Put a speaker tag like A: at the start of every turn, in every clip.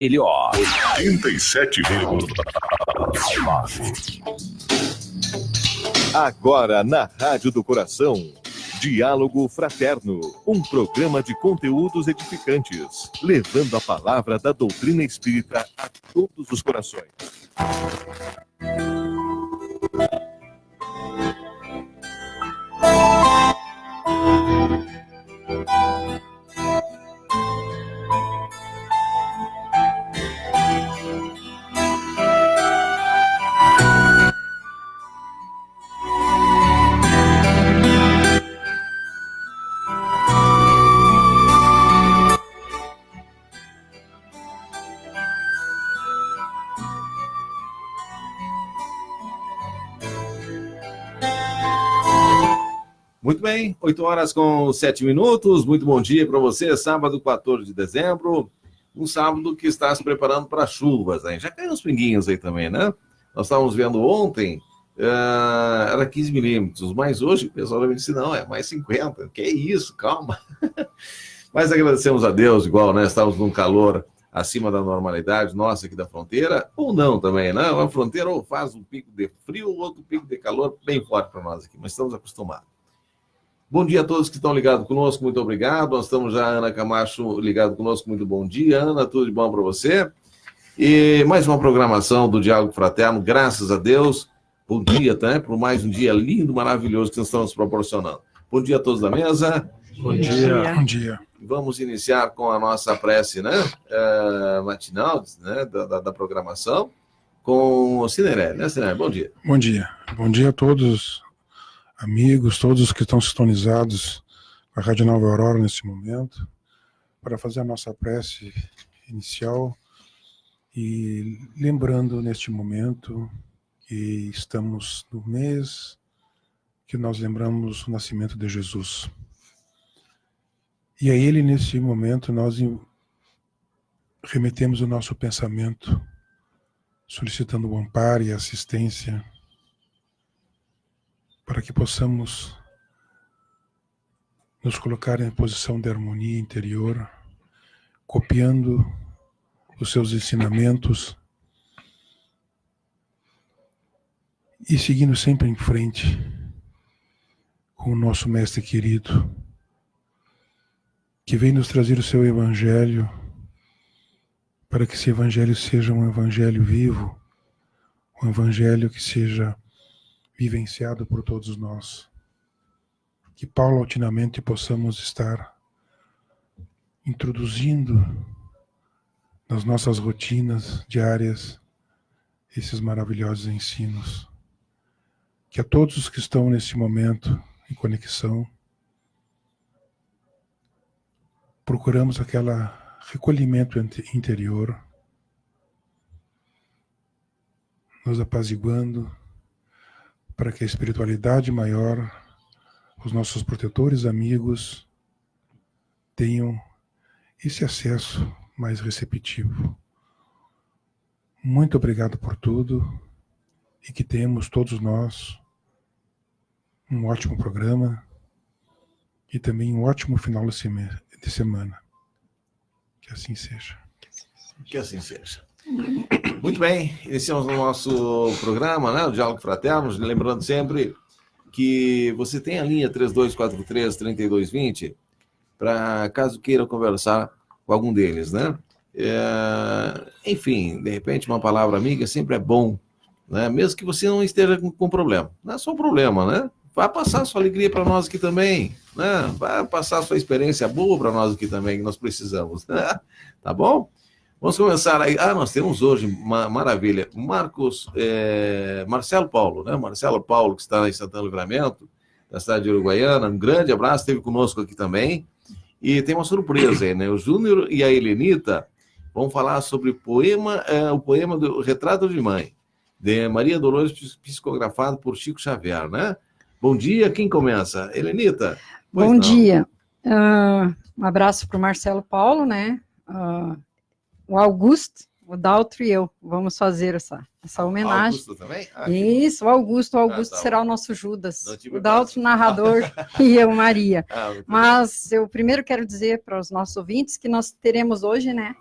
A: Melhor.
B: 87,9. Agora na Rádio do Coração, Diálogo Fraterno, um programa de conteúdos edificantes, levando a palavra da doutrina espírita a todos os corações.
C: Muito bem, 8h07, muito bom dia para você, sábado 14 de dezembro, um sábado que está se preparando para chuvas, hein? Já caiu uns pinguinhos aí também, né? Nós estávamos vendo ontem, era 15 milímetros, mas hoje o pessoal me disse, não, é mais 50, que isso, calma. Mas agradecemos a Deus igual, né? Estamos num calor acima da normalidade nossa aqui da fronteira, ou não também, né? Uma fronteira ou faz um pico de frio, ou outro pico de calor bem forte para nós aqui, mas estamos acostumados. Bom dia a todos que estão ligados conosco, muito obrigado. Nós estamos já, Ana Camacho, ligado conosco, muito bom dia. Ana, tudo de bom para você? E mais uma programação do Diálogo Fraterno, graças a Deus. Bom dia, tá? Por mais um dia lindo, maravilhoso que nós estamos proporcionando. Bom dia a todos da mesa.
D: Bom dia. Bom dia.
C: Vamos iniciar com a nossa prece, né? Matinal, né? Da programação, com o Cineré, né, Cineré? Bom dia.
D: Bom dia. Bom dia a todos, amigos, todos os que estão sintonizados com a Rádio Nova Aurora nesse momento, para fazer a nossa prece inicial e lembrando neste momento que estamos no mês que nós lembramos o nascimento de Jesus. E a Ele, nesse momento, nós remetemos o nosso pensamento, solicitando o amparo e assistência para que possamos nos colocar em posição de harmonia interior, copiando os seus ensinamentos e seguindo sempre em frente com o nosso Mestre querido, que vem nos trazer o seu Evangelho, para que esse Evangelho seja um Evangelho vivo, um Evangelho que seja vivenciado por todos nós, que paulatinamente possamos estar introduzindo nas nossas rotinas diárias esses maravilhosos ensinos, que a todos os que estão nesse momento em conexão, procuramos aquele recolhimento interior, nos apaziguando, para que a espiritualidade maior, os nossos protetores amigos, tenham esse acesso mais receptivo. Muito obrigado por tudo e que tenhamos todos nós um ótimo programa e também um ótimo final de semana. Que assim seja.
C: Que assim seja. Muito bem, iniciamos o nosso programa, né, o Diálogo Fraterno, lembrando sempre que você tem a linha 3243-3220, para caso queira conversar com algum deles, né? Enfim, de repente uma palavra amiga sempre é bom, né? Mesmo que você não esteja com problema. Não é só um problema, né? Vai passar sua alegria para nós aqui também, né? Vai passar sua experiência boa para nós aqui também, que nós precisamos, né? Tá bom? Vamos começar aí. Nós temos hoje, maravilha, Marcelo Paulo, né? Marcelo Paulo, que está em Santana do Livramento, da cidade de Uruguaiana. Um grande abraço, esteve conosco aqui também. E tem uma surpresa aí, né? O Júnior e a Helenita vão falar sobre o poema do Retrato de Mãe, de Maria Dolores, psicografado por Chico Xavier, né? Bom dia, quem começa? Helenita?
E: Bom dia. Um abraço para o Marcelo Paulo, né? O Augusto, o Daltro e eu vamos fazer essa homenagem.
C: Augusto também?
E: Isso, o Augusto será o nosso Judas. O Daltro, narrador, e eu, Maria. Mas eu primeiro quero dizer para os nossos ouvintes que nós teremos hoje, né,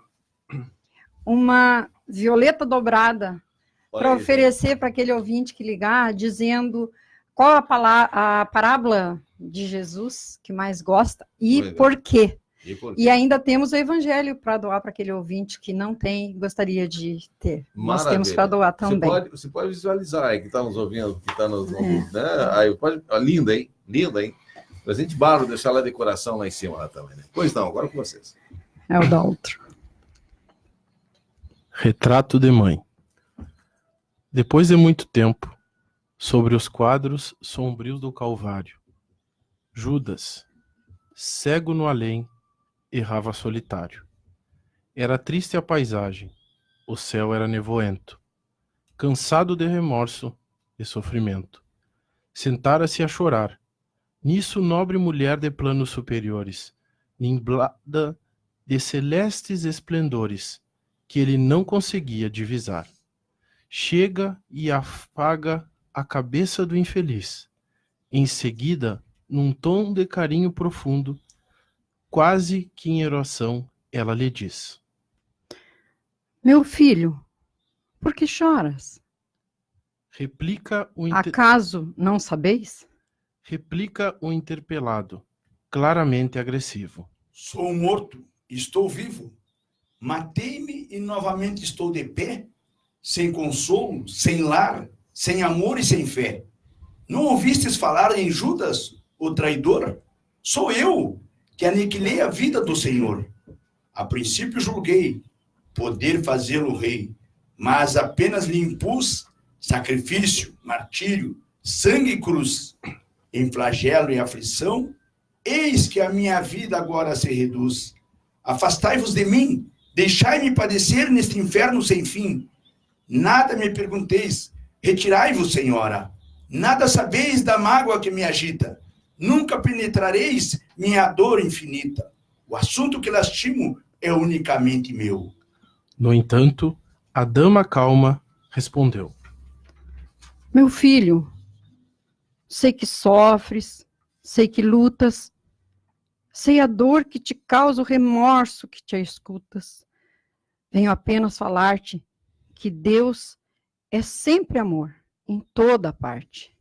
E: uma violeta dobrada
C: Olha
E: para
C: aí,
E: oferecer para aquele ouvinte que ligar, dizendo qual a parábola de Jesus que mais gosta e
C: Legal.
E: por quê.
C: E por
E: E
C: quê?
E: ainda temos o evangelho para doar para aquele ouvinte que não tem, gostaria de ter. Nós temos para doar também.
C: Você pode visualizar aí que está nos ouvindo, que está nos ouvindo, né? Aí pode, linda, hein? Linda, hein? Presente bárbaro, deixar lá a decoração lá em cima lá também, né? Pois não, agora com vocês.
E: É o da outra.
A: Retrato de mãe. Depois de muito tempo, sobre os quadros sombrios do Calvário, Judas, cego no além, errava solitário. Era triste a paisagem, o céu era nevoento, cansado de remorso e sofrimento. Sentara-se a chorar. Nisso nobre mulher de planos superiores, nimblada de celestes esplendores, que ele não conseguia divisar. Chega e afaga a cabeça do infeliz. Em seguida, num tom de carinho profundo, quase que em oração, ela lhe diz:
E: Meu filho, por que choras?
A: Replica
E: Acaso não sabeis?
A: Replica o interpelado, claramente agressivo.
F: Sou morto, estou vivo. Matei-me e novamente estou de pé, sem consolo, sem lar, sem amor e sem fé. Não ouvistes falar em Judas, o traidor? Sou eu, que aniquilei a vida do Senhor. A princípio julguei poder fazê-lo rei, mas apenas lhe impus sacrifício, martírio, sangue e cruz. Em flagelo e aflição, eis que a minha vida agora se reduz. Afastai-vos de mim, deixai-me padecer neste inferno sem fim. Nada me pergunteis, retirai-vos, Senhora. Nada sabeis da mágoa que me agita. Nunca penetrareis minha dor infinita. O assunto que lastimo é unicamente meu.
A: No entanto, a dama calma respondeu:
E: Meu filho, sei que sofres, sei que lutas, sei a dor que te causa o remorso que te escutas. Venho apenas falar-te que Deus é sempre amor, em toda parte.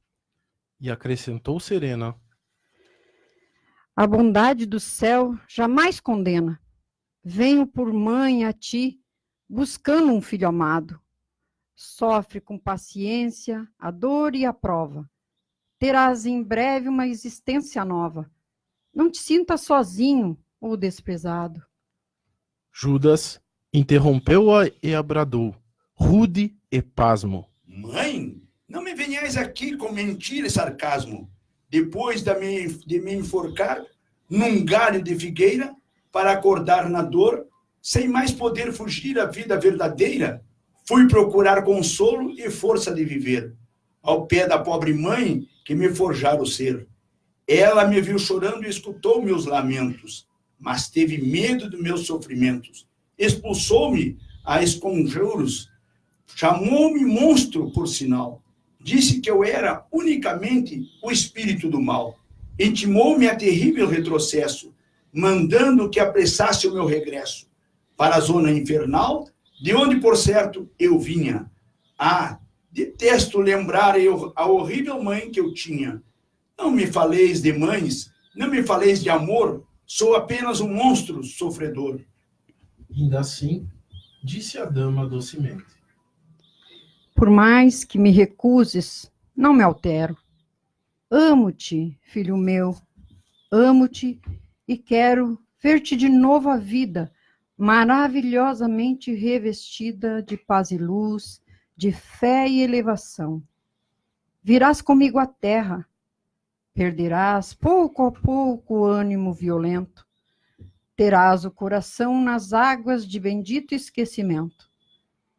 A: E acrescentou serena:
E: A bondade do céu jamais condena. Venho por mãe a ti, buscando um filho amado. Sofre com paciência a dor e a prova. Terás em breve uma existência nova. Não te sintas sozinho ou desprezado.
A: Judas interrompeu-a e abradou, rude e pasmo:
F: Mãe, não me venhais aqui com mentira e sarcasmo. Depois de me enforcar num galho de figueira para acordar na dor, sem mais poder fugir à vida verdadeira, fui procurar consolo e força de viver, ao pé da pobre mãe que me forjara o ser. Ela me viu chorando e escutou meus lamentos, mas teve medo dos meus sofrimentos. Expulsou-me a esconjuros, chamou-me monstro, por sinal. Disse que eu era unicamente o espírito do mal. Intimou-me a terrível retrocesso, mandando que apressasse o meu regresso para a zona infernal, de onde, por certo, eu vinha. Ah, detesto lembrar a horrível mãe que eu tinha. Não me faleis de mães, não me faleis de amor, sou apenas um monstro sofredor.
A: Ainda assim, disse a dama docemente:
E: Por mais que me recuses, não me altero. Amo-te, filho meu, amo-te e quero ver-te de novo à vida, maravilhosamente revestida de paz e luz, de fé e elevação. Virás comigo à terra, perderás pouco a pouco o ânimo violento, terás o coração nas águas de bendito esquecimento.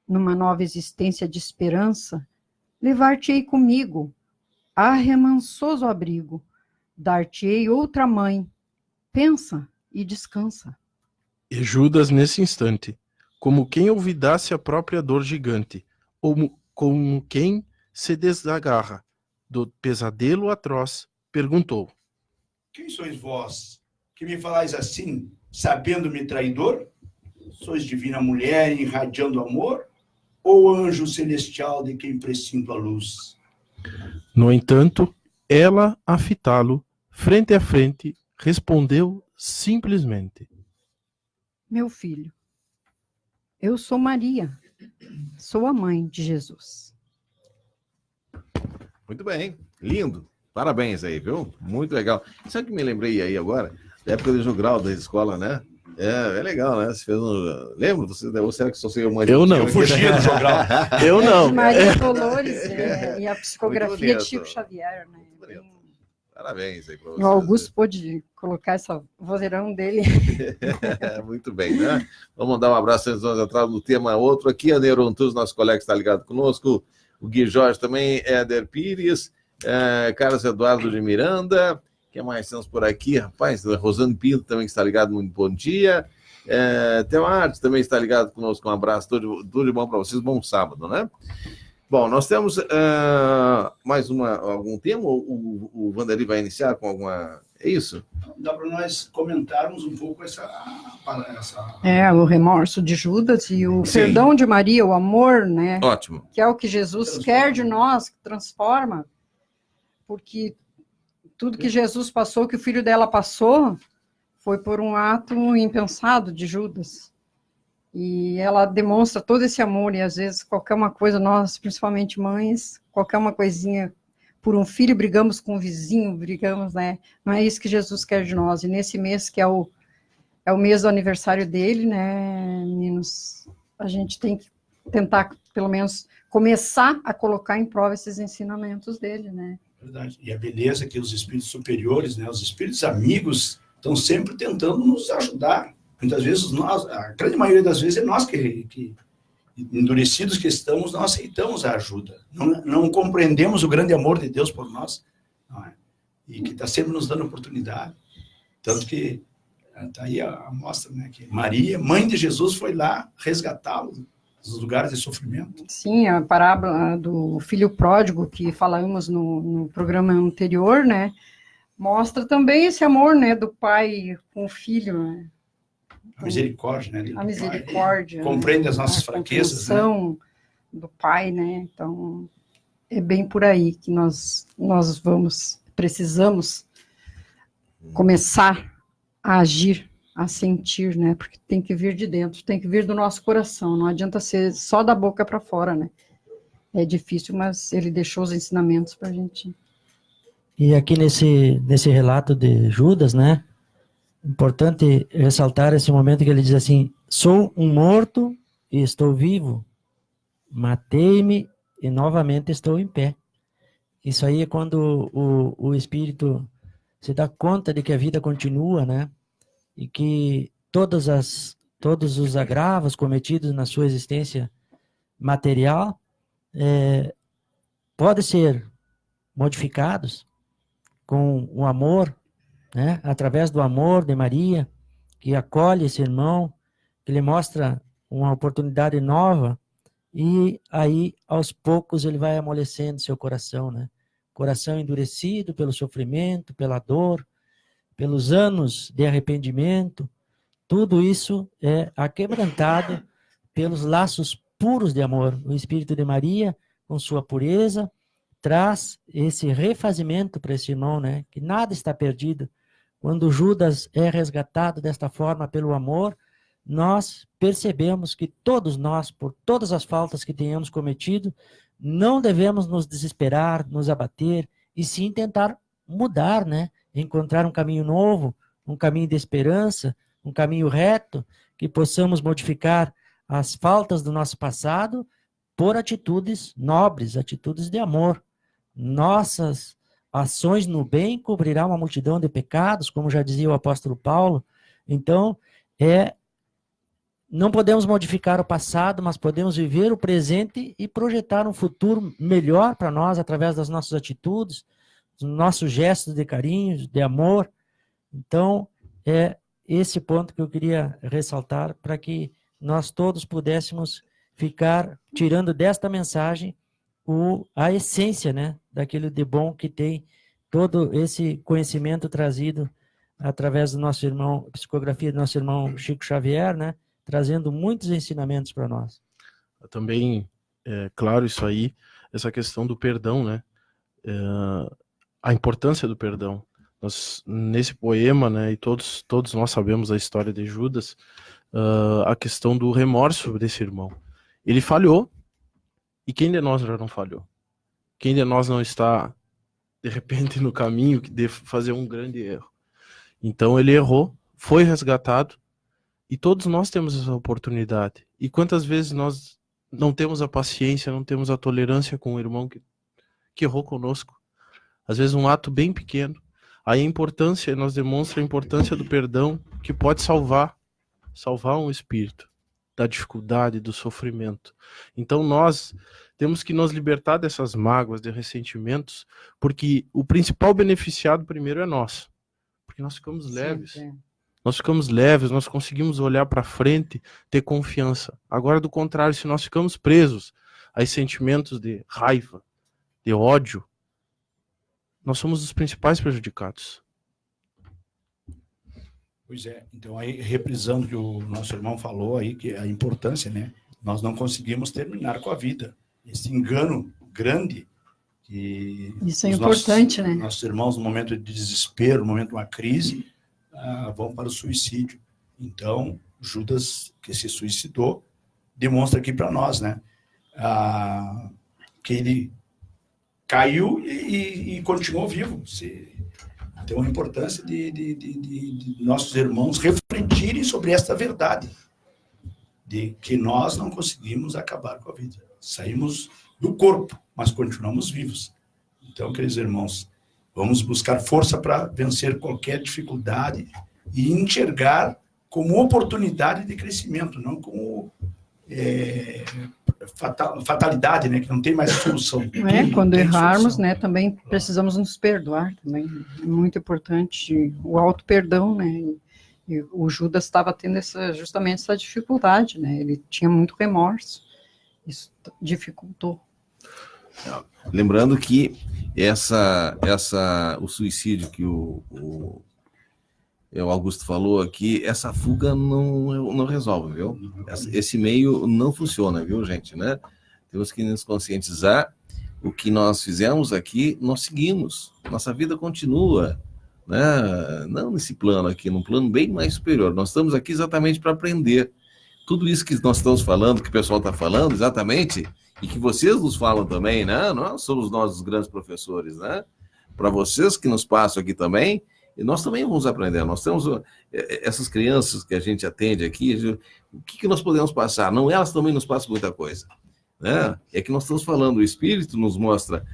E: Numa nova existência de esperança, levar-te-ei comigo, a remansoso abrigo, dar-te-ei outra mãe. Pensa e descansa.
A: E Judas, nesse instante, como quem olvidasse a própria dor gigante, ou como quem se desagarra do pesadelo atroz, perguntou:
F: Quem sois vós, que me falais assim, sabendo-me traidor? Sois divina mulher irradiando amor, ou anjo celestial de quem pressinto a luz?
A: No entanto, ela, a fitá-lo, frente a frente, respondeu simplesmente:
E: Meu filho, eu sou Maria, sou a mãe de Jesus.
C: Muito bem, lindo. Parabéns aí, viu? Muito legal. Sabe o que me lembrei aí agora? Da época do jogral da escola, né? É legal, né? Você fez um... Lembra? Ou será que só sei uma...
A: Eu não.
F: Fugia do jogral.
A: Eu não.
E: Maria Dolores e a
C: Muito
E: psicografia de
C: bonito.
E: Chico Xavier, né?
C: Bonito. Parabéns aí para
E: O
C: vocês.
E: Augusto pôde colocar essa vozeirão dele.
C: Muito bem, né? Vamos mandar um abraço antes de nós entrar no tema outro aqui. A Neuron Tours, nosso colega que está ligado conosco. O Gui Jorge também, Éder Pires, Carlos Eduardo de Miranda. Quem mais temos por aqui? Rapaz, Rosane Pinto também que está ligado, muito bom dia. Theo Arte também está ligado conosco. Um abraço, tudo de bom para vocês. Bom sábado, né? Bom, nós temos mais algum tema? O Vanderlei vai iniciar com alguma... É isso?
F: Dá para nós comentarmos um pouco essa...
E: O remorso de Judas e o
C: Sim.
E: perdão de Maria, o amor, né?
C: Ótimo.
E: Que é o que Jesus quer de nós, que transforma. Porque tudo que Jesus passou, que o filho dela passou, foi por um ato impensado de Judas. E ela demonstra todo esse amor, e às vezes qualquer uma coisa, nós, principalmente mães, qualquer uma coisinha por um filho, brigamos com o vizinho, brigamos, né? Não é isso que Jesus quer de nós. E nesse mês, que é o mês do aniversário dele, né, meninos, a gente tem que tentar, pelo menos, começar a colocar em prova esses ensinamentos dele, né?
F: Verdade. E a beleza que os espíritos superiores, né, os espíritos amigos, estão sempre tentando nos ajudar. Muitas vezes nós, a grande maioria das vezes é nós que endurecidos que estamos, não aceitamos a ajuda. Não compreendemos o grande amor de Deus por nós, não é? E que está sempre nos dando oportunidade. Tanto que está aí a mostra, né, que Maria, mãe de Jesus, foi lá resgatá-lo dos lugares de sofrimento.
E: Sim, a parábola do filho pródigo que falamos no programa anterior, né, mostra também esse amor, né, do pai com o filho, né?
F: A misericórdia, né?
E: A misericórdia.
F: Compreende as nossas
E: a
F: fraquezas, né?
E: compreensão do pai, né? Então, é bem por aí que nós precisamos começar a agir, a sentir, né? Porque tem que vir de dentro, tem que vir do nosso coração, não adianta ser só da boca para fora, né? É difícil, mas ele deixou os ensinamentos para a gente.
G: E aqui nesse relato de Judas, né? Importante ressaltar esse momento que ele diz assim: sou um morto e estou vivo, matei-me e novamente estou em pé. Isso aí é quando o espírito se dá conta de que a vida continua, né? E que todos os agravos cometidos na sua existência material podem ser modificados com o amor, né? Através do amor de Maria, que acolhe esse irmão, que lhe mostra uma oportunidade nova, e aí, aos poucos, ele vai amolecendo seu coração, né? Coração endurecido pelo sofrimento, pela dor, pelos anos de arrependimento, tudo isso é aquebrantado pelos laços puros de amor. O Espírito de Maria, com sua pureza, traz esse refazimento para esse irmão, né? Que nada está perdido. Quando Judas é resgatado desta forma pelo amor, nós percebemos que todos nós, por todas as faltas que tenhamos cometido, não devemos nos desesperar, nos abater, e sim tentar mudar, né? Encontrar um caminho novo, um caminho de esperança, um caminho reto, que possamos modificar as faltas do nosso passado por atitudes nobres, atitudes de amor. Nossas ações no bem cobrirá uma multidão de pecados, como já dizia o apóstolo Paulo. Então, não podemos modificar o passado, mas podemos viver o presente e projetar um futuro melhor para nós através das nossas atitudes, dos nossos gestos de carinho, de amor. Então, é esse ponto que eu queria ressaltar para que nós todos pudéssemos ficar tirando desta mensagem a essência, né, daquilo de bom que tem todo esse conhecimento trazido através do nosso irmão, psicografia do nosso irmão Chico Xavier, né, trazendo muitos ensinamentos para nós.
A: Também, claro, isso aí, essa questão do perdão, né? A importância do perdão. Nesse poema, né, e todos nós sabemos a história de Judas, a questão do remorso desse irmão. Ele falhou, e quem de nós já não falhou? Quem de nós não está, de repente, no caminho de fazer um grande erro? Então ele errou, foi resgatado, e todos nós temos essa oportunidade. E quantas vezes nós não temos a paciência, não temos a tolerância com o irmão que errou conosco? Às vezes um ato bem pequeno. Aí a importância, nós demonstra a importância do perdão, que pode salvar um espírito da dificuldade, do sofrimento. Então nós temos que nos libertar dessas mágoas, de ressentimentos, porque o principal beneficiado primeiro é nós. Porque nós ficamos leves. Nós ficamos leves, nós conseguimos olhar para frente, ter confiança. Agora, do contrário, se nós ficamos presos a sentimentos de raiva, de ódio, nós somos os principais prejudicados.
F: Pois é, então aí, reprisando o que o nosso irmão falou aí, que é a importância, né? Nós não conseguimos terminar com a vida. Esse engano grande que...
E: Isso é importante, né?
F: Nossos irmãos, no momento de desespero, no momento de uma crise, vão para o suicídio. Então, Judas, que se suicidou, demonstra aqui para nós, né? Que ele caiu e continuou vivo. Então, a importância de nossos irmãos refletirem sobre esta verdade, de que nós não conseguimos acabar com a vida. Saímos do corpo, mas continuamos vivos. Então, queridos irmãos, vamos buscar força para vencer qualquer dificuldade e enxergar como oportunidade de crescimento, não como fatalidade, né, que não tem mais solução.
E: Quando errarmos, né, também precisamos nos perdoar, também é muito importante o auto-perdão, né, e o Judas estava tendo justamente essa dificuldade, né, ele tinha muito remorso, isso dificultou.
C: Lembrando que o suicídio que o Augusto falou aqui, essa fuga não resolve, viu? Esse meio não funciona, viu, gente, né? Temos que nos conscientizar. O que nós fizemos aqui, nós seguimos. Nossa vida continua, né? Não nesse plano aqui, num plano bem mais superior. Nós estamos aqui exatamente para aprender. Tudo isso que nós estamos falando, que o pessoal está falando, exatamente, e que vocês nos falam também, né? Nós somos nós os grandes professores, né? Para vocês que nos passam aqui também, e nós também vamos aprender. Nós temos essas crianças que a gente atende aqui, o que nós podemos passar? Não, elas também nos passam muita coisa, né? É que nós estamos falando, o Espírito nos mostra,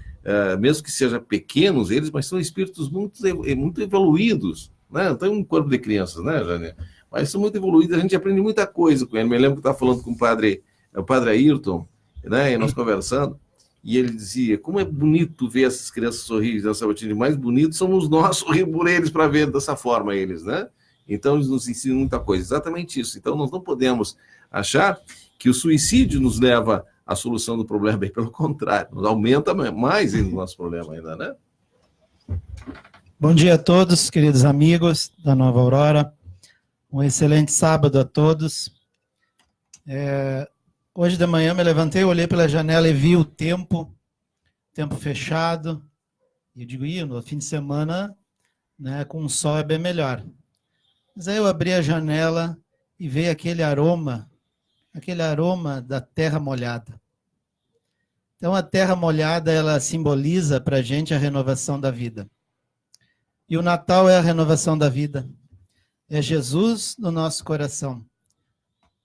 C: mesmo que sejam pequenos eles, mas são espíritos muito evoluídos, né? Não tem um corpo de crianças, né, Jane? Mas são muito evoluídos, a gente aprende muita coisa com ele. Me lembro que eu estava falando com o padre Ayrton, né? E nós conversando, e ele dizia, como é bonito ver essas crianças sorrirem nessa rotina, mais bonito somos nós sorrir por eles para ver dessa forma eles, né? Então eles nos ensinam muita coisa, exatamente isso. Então nós não podemos achar que o suicídio nos leva à solução do problema, bem pelo contrário, nos aumenta mais o nosso problema ainda, né?
H: Bom dia a todos, queridos amigos da Nova Aurora, um excelente sábado a todos. Hoje de manhã me levantei, olhei pela janela e vi o tempo fechado. E eu digo, no fim de semana, né, com o sol é bem melhor. Mas aí eu abri a janela e veio aquele aroma da terra molhada. Então a terra molhada, ela simboliza para a gente a renovação da vida. E o Natal é a renovação da vida. É Jesus no nosso coração.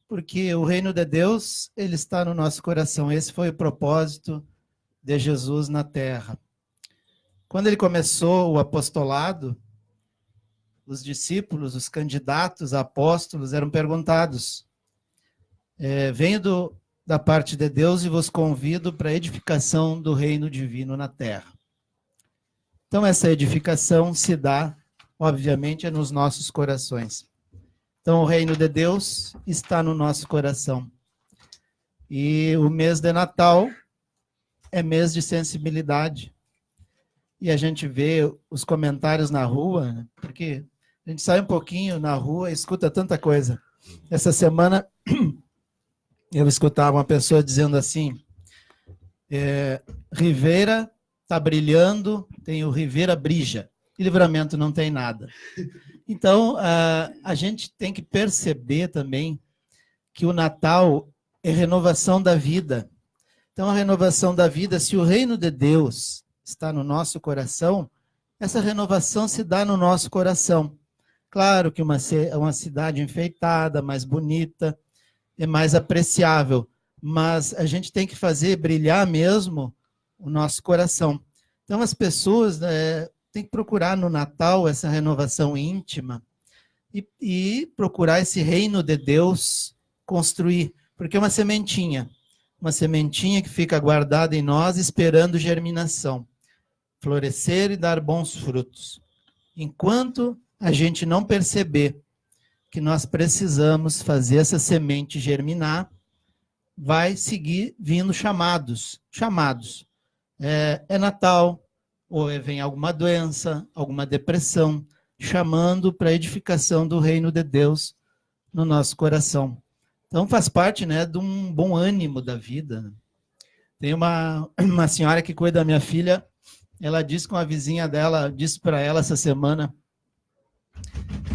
H: Porque o reino de Deus, ele está no nosso coração. Esse foi o propósito de Jesus na terra. Quando ele começou o apostolado, os discípulos, os candidatos a apóstolos eram perguntados, venho da parte de Deus e vos convido para a edificação do reino divino na terra. Então essa edificação se dá, obviamente, nos nossos corações. Então, o reino de Deus está no nosso coração. E o mês de Natal é mês de sensibilidade. E a gente vê os comentários na rua, porque a gente sai um pouquinho na rua e escuta tanta coisa. Essa semana eu escutava uma pessoa dizendo assim, Ribeira está brilhando, tem o Ribeira Brija, e Livramento não tem nada. Então, a gente tem que perceber também que o Natal é renovação da vida. Então, a renovação da vida, se o reino de Deus está no nosso coração, essa renovação se dá no nosso coração. Claro que uma cidade enfeitada, mais bonita, é mais apreciável, mas a gente tem que fazer brilhar mesmo o nosso coração. Então, as pessoas têm que procurar no Natal essa renovação íntima e procurar esse reino de Deus construir, porque é uma sementinha que fica guardada em nós, esperando germinação, florescer e dar bons frutos. Enquanto a gente não perceber que nós precisamos fazer essa semente germinar, vai seguir vindo chamados. É Natal, ou vem alguma doença, alguma depressão, chamando para a edificação do reino de Deus no nosso coração. Então faz parte, né, de um bom ânimo da vida. Tem uma senhora que cuida da minha filha, ela disse com a vizinha dela, disse para ela essa semana,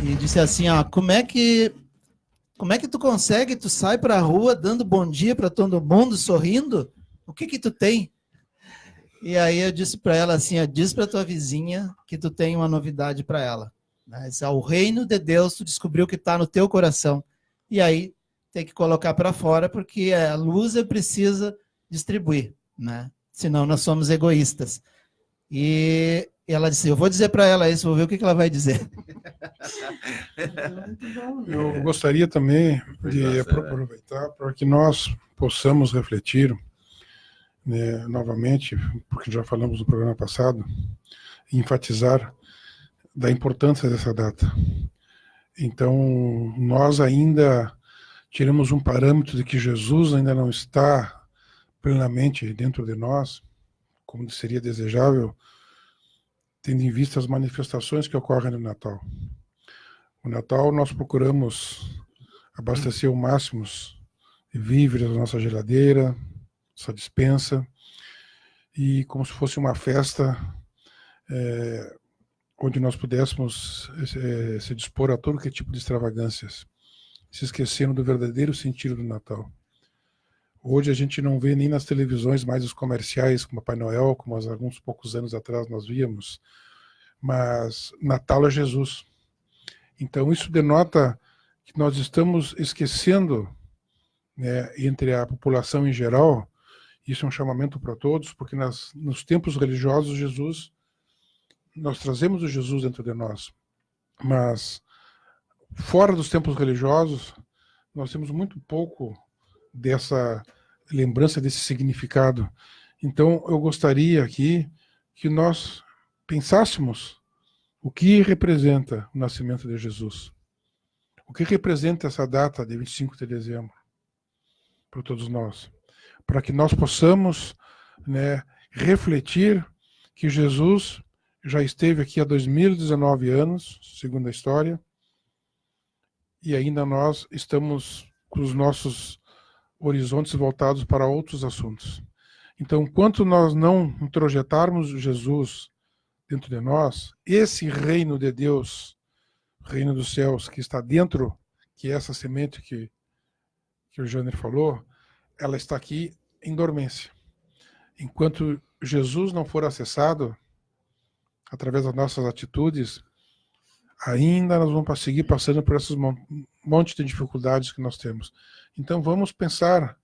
H: e disse assim, como é que tu consegue, tu sai para a rua dando bom dia para todo mundo, sorrindo? O que tu tem? E aí eu disse para ela assim, diz para tua vizinha que tu tem uma novidade para ela. Esse é o reino de Deus, tu descobriu que está no teu coração. E aí tem que colocar para fora, porque a luz precisa distribuir, né? Senão nós somos egoístas. E ela disse, eu vou dizer para ela isso, vou ver o que ela vai dizer.
D: Eu gostaria também de aproveitar para que nós possamos refletir, né, novamente, porque já falamos no programa passado, e enfatizar da importância dessa data. Então, nós ainda tiramos um parâmetro de que Jesus ainda não está plenamente dentro de nós, como seria desejável, tendo em vista as manifestações que ocorrem no Natal. No Natal, nós procuramos abastecer o máximo de víveres da nossa geladeira, nossa despensa, e como se fosse uma festa onde nós pudéssemos se dispor a todo que tipo de extravagâncias, se esquecendo do verdadeiro sentido do Natal. Hoje a gente não vê nem nas televisões mais os comerciais como Papai Noel, como alguns poucos anos atrás nós víamos, mas Natal é Jesus. Então isso denota que nós estamos esquecendo, né, entre a população em geral, isso é um chamamento para todos, porque nos tempos religiosos nós trazemos o Jesus dentro de nós, mas fora dos tempos religiosos nós temos muito pouco dessa lembrança, desse significado. Então eu gostaria aqui que nós pensássemos o que representa o nascimento de Jesus, o que representa essa data de 25 de dezembro para todos nós, para que nós possamos, né, refletir que Jesus já esteve aqui há 2019 anos, segundo a história, e ainda nós estamos com os nossos horizontes voltados para outros assuntos. Então, enquanto nós não introjetarmos Jesus dentro de nós, esse reino de Deus, reino dos céus, que está dentro, que é essa semente que o Jânio falou, ela está aqui em dormência. Enquanto Jesus não for acessado, através das nossas atitudes, ainda nós vamos seguir passando por esses monte de dificuldades que nós temos. Então vamos pensar,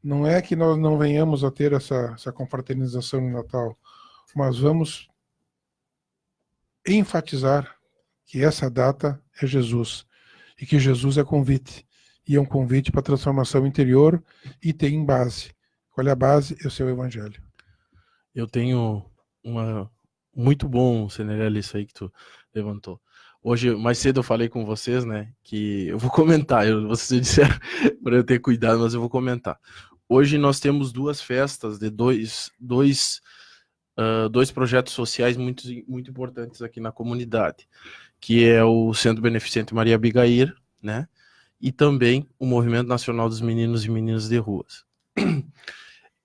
D: não é que nós não venhamos a ter essa confraternização no Natal, mas vamos enfatizar que essa data é Jesus, e que Jesus é convite, e é um convite para a transformação interior, e tem base. Qual é a base? É o seu Evangelho.
A: Eu tenho muito bom, Senerelli, isso aí que tu levantou. Hoje, mais cedo eu falei com vocês, né, que eu vou comentar, vocês disseram para eu ter cuidado, mas eu vou comentar. Hoje nós temos duas festas de dois projetos sociais muito importantes aqui na comunidade, que é o Centro Beneficente Maria Abigail, né, e também o Movimento Nacional dos Meninos e Meninas de Ruas.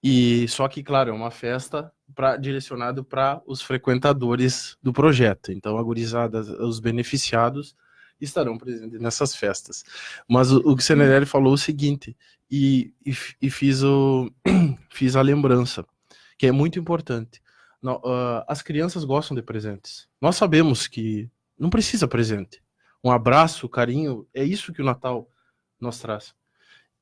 A: E só que, claro, é uma festa direcionada para os frequentadores do projeto. Então, a gurizada, os beneficiados, estarão presentes nessas festas. Mas o que o Senerelli falou é o seguinte, e fiz a lembrança, que é muito importante. As crianças gostam de presentes. Nós sabemos que não precisa presente. Um abraço, carinho, é isso que o Natal nos traz.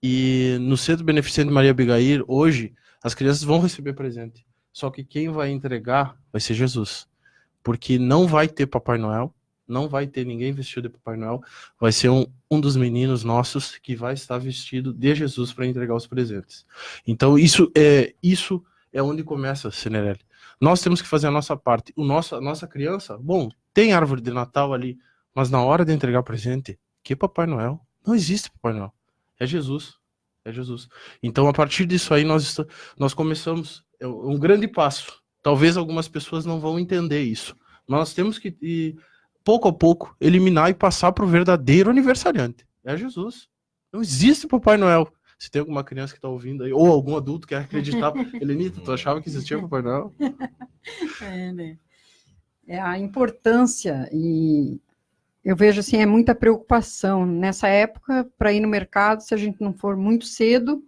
A: E no Centro Beneficente Maria Abigail, hoje, as crianças vão receber presente. Só que quem vai entregar vai ser Jesus. Porque não vai ter Papai Noel, não vai ter ninguém vestido de Papai Noel, vai ser um dos meninos nossos que vai estar vestido de Jesus para entregar os presentes. Então isso é onde começa, Senerelli. Nós temos que fazer a nossa parte. A nossa criança, bom, tem árvore de Natal ali, mas na hora de entregar presente, que Papai Noel? Não existe Papai Noel. É Jesus. É Jesus. Então, a partir disso aí, nós começamos. É um grande passo. Talvez algumas pessoas não vão entender isso. Nós temos que ir, pouco a pouco, eliminar e passar para o verdadeiro aniversariante. É Jesus. Não existe Papai Noel. Se tem alguma criança que está ouvindo aí, ou algum adulto que quer acreditar, Helenita, tu achava que existia Papai Noel?
E: Né? É a importância, e eu vejo assim, é muita preocupação. Nessa época, para ir no mercado, se a gente não for muito cedo,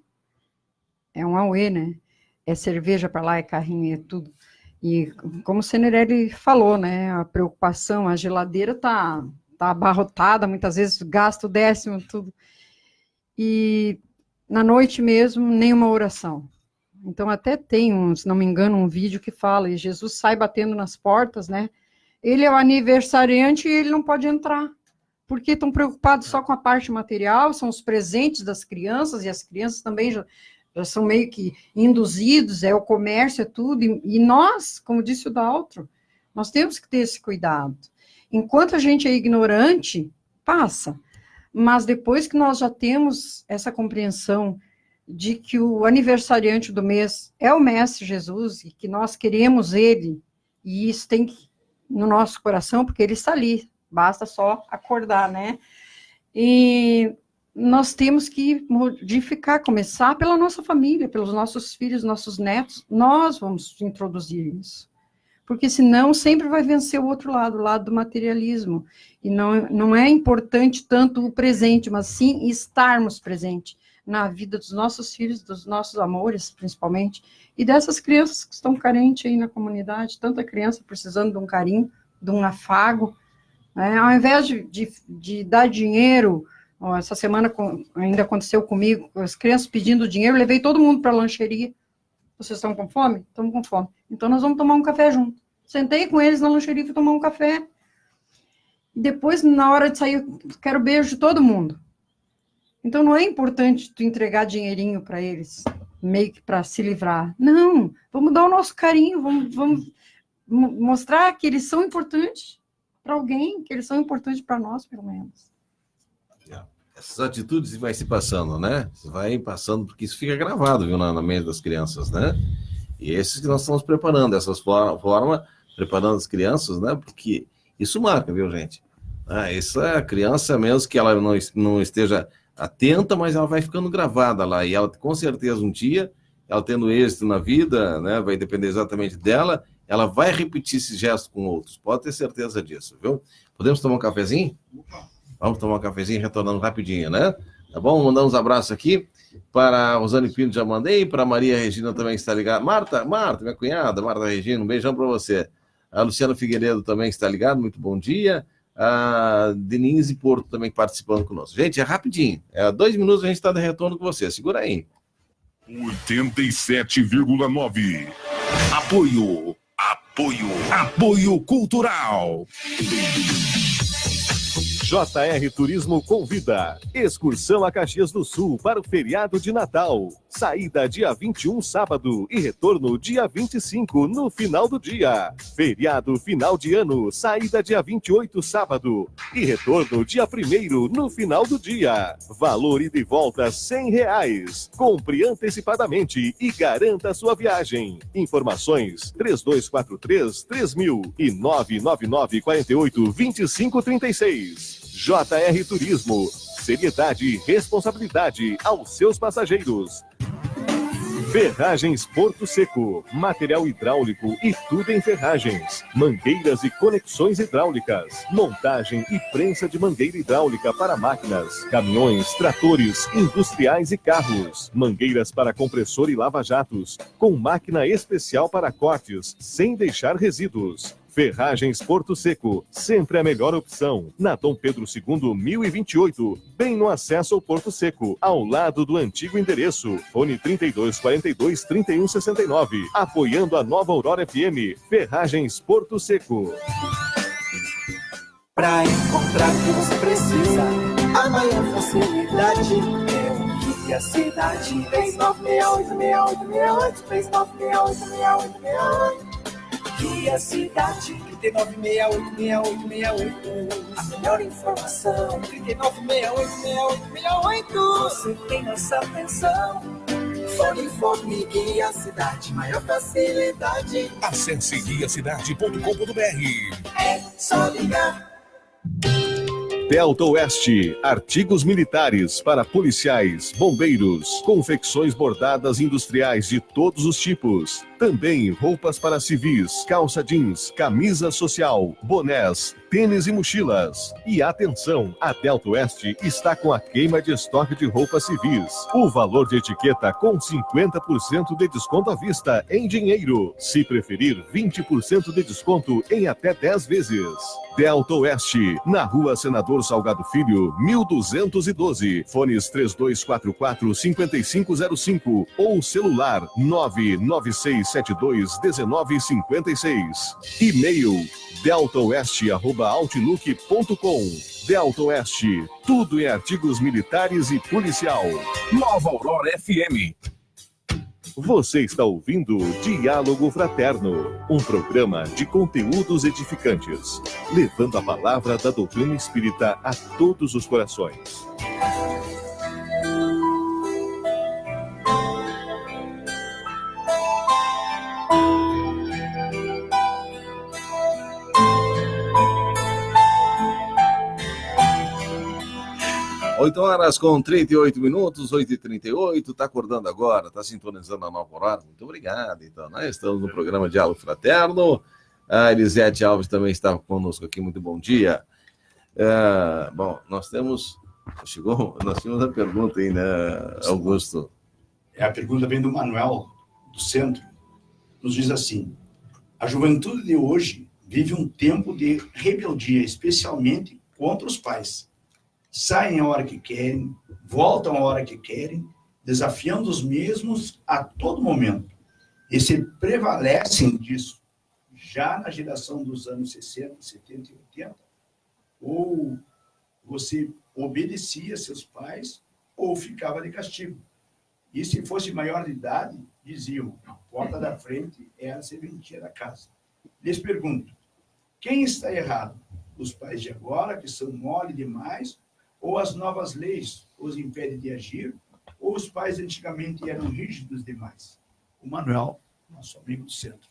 E: é um auê, né? É cerveja para lá, é carrinho, é tudo. E como o Senerelli falou, né? A preocupação, a geladeira tá abarrotada, muitas vezes gasta o décimo, tudo. E na noite mesmo, nenhuma oração. Então até tem, se não me engano, um vídeo que fala, e Jesus sai batendo nas portas, né? Ele é o aniversariante e ele não pode entrar, porque estão preocupados só com a parte material, são os presentes das crianças, e as crianças também já são meio que induzidos, é o comércio, é tudo, e nós, como disse o Daltro, nós temos que ter esse cuidado. Enquanto a gente é ignorante, passa, mas depois que nós já temos essa compreensão de que o aniversariante do mês é o Mestre Jesus, e que nós queremos ele, e isso tem que no nosso coração, porque ele está ali, basta só acordar, né? E nós temos que modificar, começar pela nossa família, pelos nossos filhos, nossos netos, nós vamos introduzir isso, porque senão sempre vai vencer o outro lado, o lado do materialismo, e não é importante tanto o presente, mas sim estarmos presentes na vida dos nossos filhos, dos nossos amores, principalmente, e dessas crianças que estão carentes aí na comunidade, tanta criança precisando de um carinho, de um afago, né? Ao invés de dar dinheiro, essa semana ainda aconteceu comigo, as crianças pedindo dinheiro, eu levei todo mundo para a lancheria. Vocês estão com fome? Estamos com fome. Então nós vamos tomar um café junto. Sentei com eles na lancheria e fui tomar um café. Depois, na hora de sair, eu quero beijo de todo mundo. Então não é importante tu entregar dinheirinho para eles, meio que para se livrar. Não, vamos dar o nosso carinho, vamos mostrar que eles são importantes para alguém, que eles são importantes para nós, pelo menos.
C: Essas atitudes vai se passando, né? Vai passando, porque isso fica gravado, viu, na mente das crianças, né? E esses que nós estamos preparando, dessas formas, preparando as crianças, né? Porque isso marca, viu, gente? Essa criança, mesmo que ela não esteja atenta, mas ela vai ficando gravada lá, e ela, com certeza, um dia, ela tendo êxito na vida, né, vai depender exatamente dela, ela vai repetir esse gesto com outros, pode ter certeza disso, viu? Podemos tomar um cafezinho? Vamos tomar um cafezinho, retornando rapidinho, né? Tá bom? Mandar uns abraços aqui para a Rosane Pinto, já mandei, para a Maria Regina também está ligada, Marta, minha cunhada, Marta Regina, um beijão para você. A Luciana Figueiredo também está ligada, muito bom dia. A Denise Porto também participando conosco. Gente, é rapidinho. 2 minutos a gente está de retorno com você. Segura aí.
B: 87,9. Apoio cultural. JR Turismo convida. Excursão a Caxias do Sul para o feriado de Natal. Saída dia 21, sábado, e retorno dia 25, no final do dia. Feriado final de ano, saída dia 28, sábado, e retorno dia 1º, no final do dia. Valor ida e volta R$100. Compre antecipadamente e garanta sua viagem. Informações 3243-3000 e 99948-2536. JR Turismo, seriedade e responsabilidade aos seus passageiros. Ferragens Porto Seco, material hidráulico e tudo em ferragens, mangueiras e conexões hidráulicas, montagem e prensa de mangueira hidráulica para máquinas, caminhões, tratores, industriais e carros, mangueiras para compressor e lava-jatos, com máquina especial para cortes, sem deixar resíduos. Ferragens Porto Seco, sempre a melhor opção. Na Dom Pedro II, 1028, bem no acesso ao Porto Seco, ao lado do antigo endereço. Fone 3242-3169. Apoiando a Nova Aurora FM. Ferragens Porto Seco.
I: Pra encontrar o que você precisa, a maior facilidade é o que a cidade. 3968-6868, 3968-6868. E a cidade, 3968-6868. A melhor informação, 3968-6868. Você tem nossa atenção. Fone Guia Cidade, maior facilidade.
J: Acesse guiacidade.com.br.
I: É só ligar.
B: Delta Oeste, artigos militares para policiais, bombeiros, confecções bordadas industriais de todos os tipos. Também roupas para civis, calça jeans, camisa social, bonés, tênis e mochilas. E atenção, a Delta Oeste está com a queima de estoque de roupas civis. O valor de etiqueta com 50% de desconto à vista em dinheiro. Se preferir, 20% de desconto em até 10 vezes. Delta Oeste, na Rua Senador Salgado Filho, 1212. Fones 3244-5505 ou celular 996721956. E-mail deltaoeste@outlook.com. Delta Oeste, tudo em artigos militares e policial.
J: Nova Aurora FM.
B: Você está ouvindo Diálogo Fraterno, um programa de conteúdos edificantes, levando a palavra da doutrina espírita a todos os corações.
C: Oito horas com 38 minutos, 8h38, está acordando agora, está sintonizando a Nova Aurora, muito obrigado. Então, nós estamos no programa Diálogo Fraterno, a Elisete Alves também está conosco aqui, muito bom dia. Bom, nós tínhamos a pergunta aí, né, Augusto?
F: A pergunta vem do Manuel, do Centro, nos diz assim: a juventude de hoje vive um tempo de rebeldia, especialmente contra os pais. Saem a hora que querem, voltam a hora que querem, desafiando os mesmos a todo momento. E se prevalecem disso já na geração dos anos 60, 70 e 80, ou você obedecia a seus pais ou ficava de castigo. E se fosse maior de idade, diziam, a porta da frente era a serventia da casa. Lhes pergunto, quem está errado? Os pais de agora, que são mole demais, ou as novas leis os impedem de agir, ou os pais antigamente eram rígidos demais? O Manuel, nosso amigo do Centro.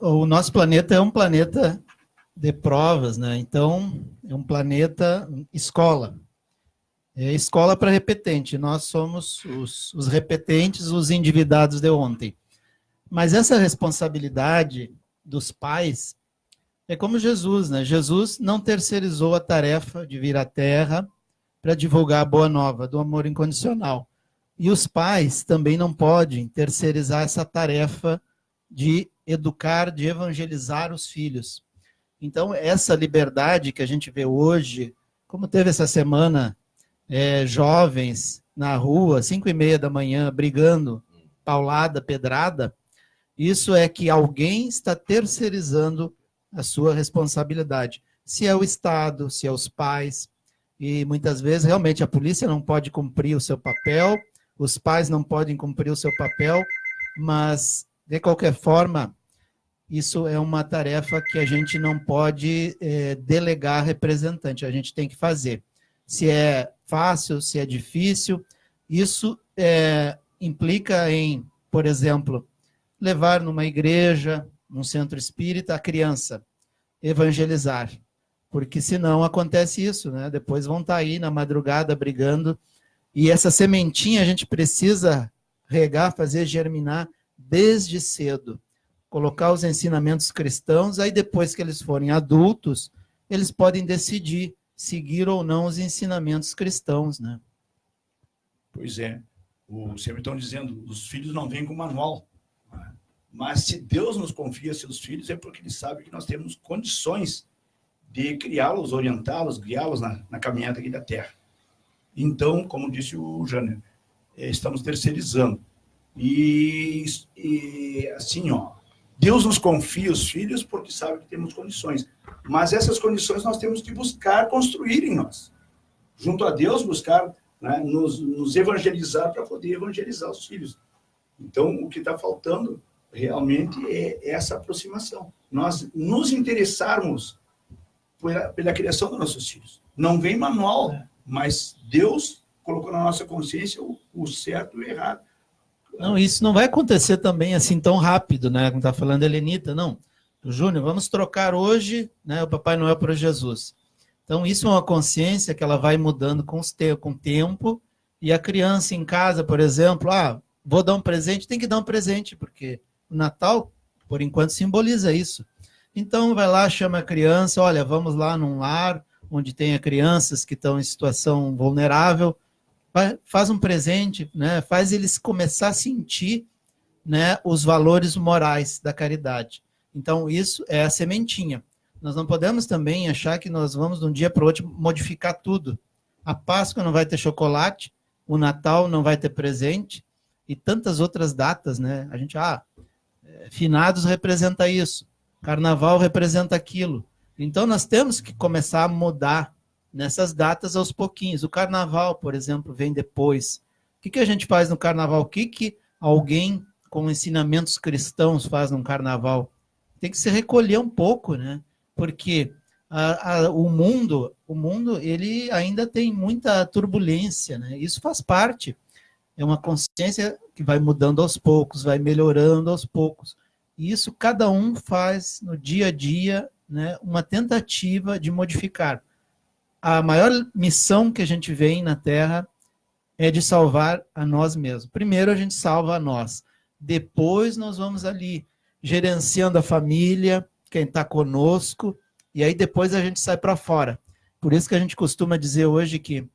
H: O nosso planeta é um planeta de provas, né? Então, é um planeta escola. É escola para repetente. Nós somos os repetentes, os endividados de ontem. Mas essa responsabilidade dos pais é como Jesus, né? Jesus não terceirizou a tarefa de vir à Terra para divulgar a boa nova do amor incondicional. E os pais também não podem terceirizar essa tarefa de educar, de evangelizar os filhos. Então, essa liberdade que a gente vê hoje, como teve essa semana, jovens na rua, 5h30 da manhã, brigando, paulada, pedrada, isso é que alguém está terceirizando a sua responsabilidade. Se é o Estado, se é os pais, e muitas vezes realmente a polícia não pode cumprir o seu papel, os pais não podem cumprir o seu papel, mas de qualquer forma, isso é uma tarefa que a gente não pode delegar representante, a gente tem que fazer. Se é fácil, se é difícil, isso implica em, por exemplo, levar numa igreja, num centro espírita, a criança, evangelizar. porque senão acontece isso, né? Depois vão estar aí na madrugada brigando, e essa sementinha a gente precisa regar, fazer germinar desde cedo, colocar os ensinamentos cristãos, aí depois que eles forem adultos, eles podem decidir seguir ou não os ensinamentos cristãos, né?
F: Pois é. Sempre estão dizendo, os filhos não vêm com manual. Mas se Deus nos confia seus filhos, é porque Ele sabe que nós temos condições de criá-los, orientá-los, guiá-los na caminhada aqui da Terra. Então, como disse o Jânio, estamos terceirizando. E assim, Deus nos confia os filhos porque sabe que temos condições. Mas essas condições nós temos que buscar construir em nós. Junto a Deus, buscar, né, nos evangelizar para poder evangelizar os filhos. Então, o que está faltando realmente é essa aproximação. Nós nos interessarmos pela criação dos nossos filhos. Não vem manual, mas Deus colocou na nossa consciência o certo e o errado.
H: Não, isso não vai acontecer também assim tão rápido, né? Como está falando a Helenita, não. Júnior, vamos trocar hoje, né, o Papai Noel para Jesus. Então, isso é uma consciência que ela vai mudando com o tempo, e a criança em casa, por exemplo, vou dar um presente, tem que dar um presente, porque o Natal, por enquanto, simboliza isso. Então, vai lá, chama a criança, olha, vamos lá num lar onde tenha crianças que estão em situação vulnerável, faz um presente, né? Faz eles começar a sentir, né, os valores morais da caridade. Então, isso é a sementinha. Nós não podemos também achar que nós vamos, de um dia para o outro, modificar tudo. A Páscoa não vai ter chocolate, o Natal não vai ter presente, e tantas outras datas, né? A gente, finados representa isso, Carnaval representa aquilo. Então, nós temos que começar a mudar nessas datas aos pouquinhos. O Carnaval, por exemplo, vem depois. O que a gente faz no Carnaval? O que alguém com ensinamentos cristãos faz no Carnaval? Tem que se recolher um pouco, né? Porque o mundo, ele ainda tem muita turbulência, né? Isso faz parte. É uma consciência que vai mudando aos poucos, vai melhorando aos poucos. E isso cada um faz no dia a dia, né, uma tentativa de modificar. A maior missão que a gente vem na Terra é de salvar a nós mesmos. Primeiro a gente salva a nós. Depois nós vamos ali gerenciando a família, quem está conosco, e aí depois a gente sai para fora. Por isso que a gente costuma dizer hoje que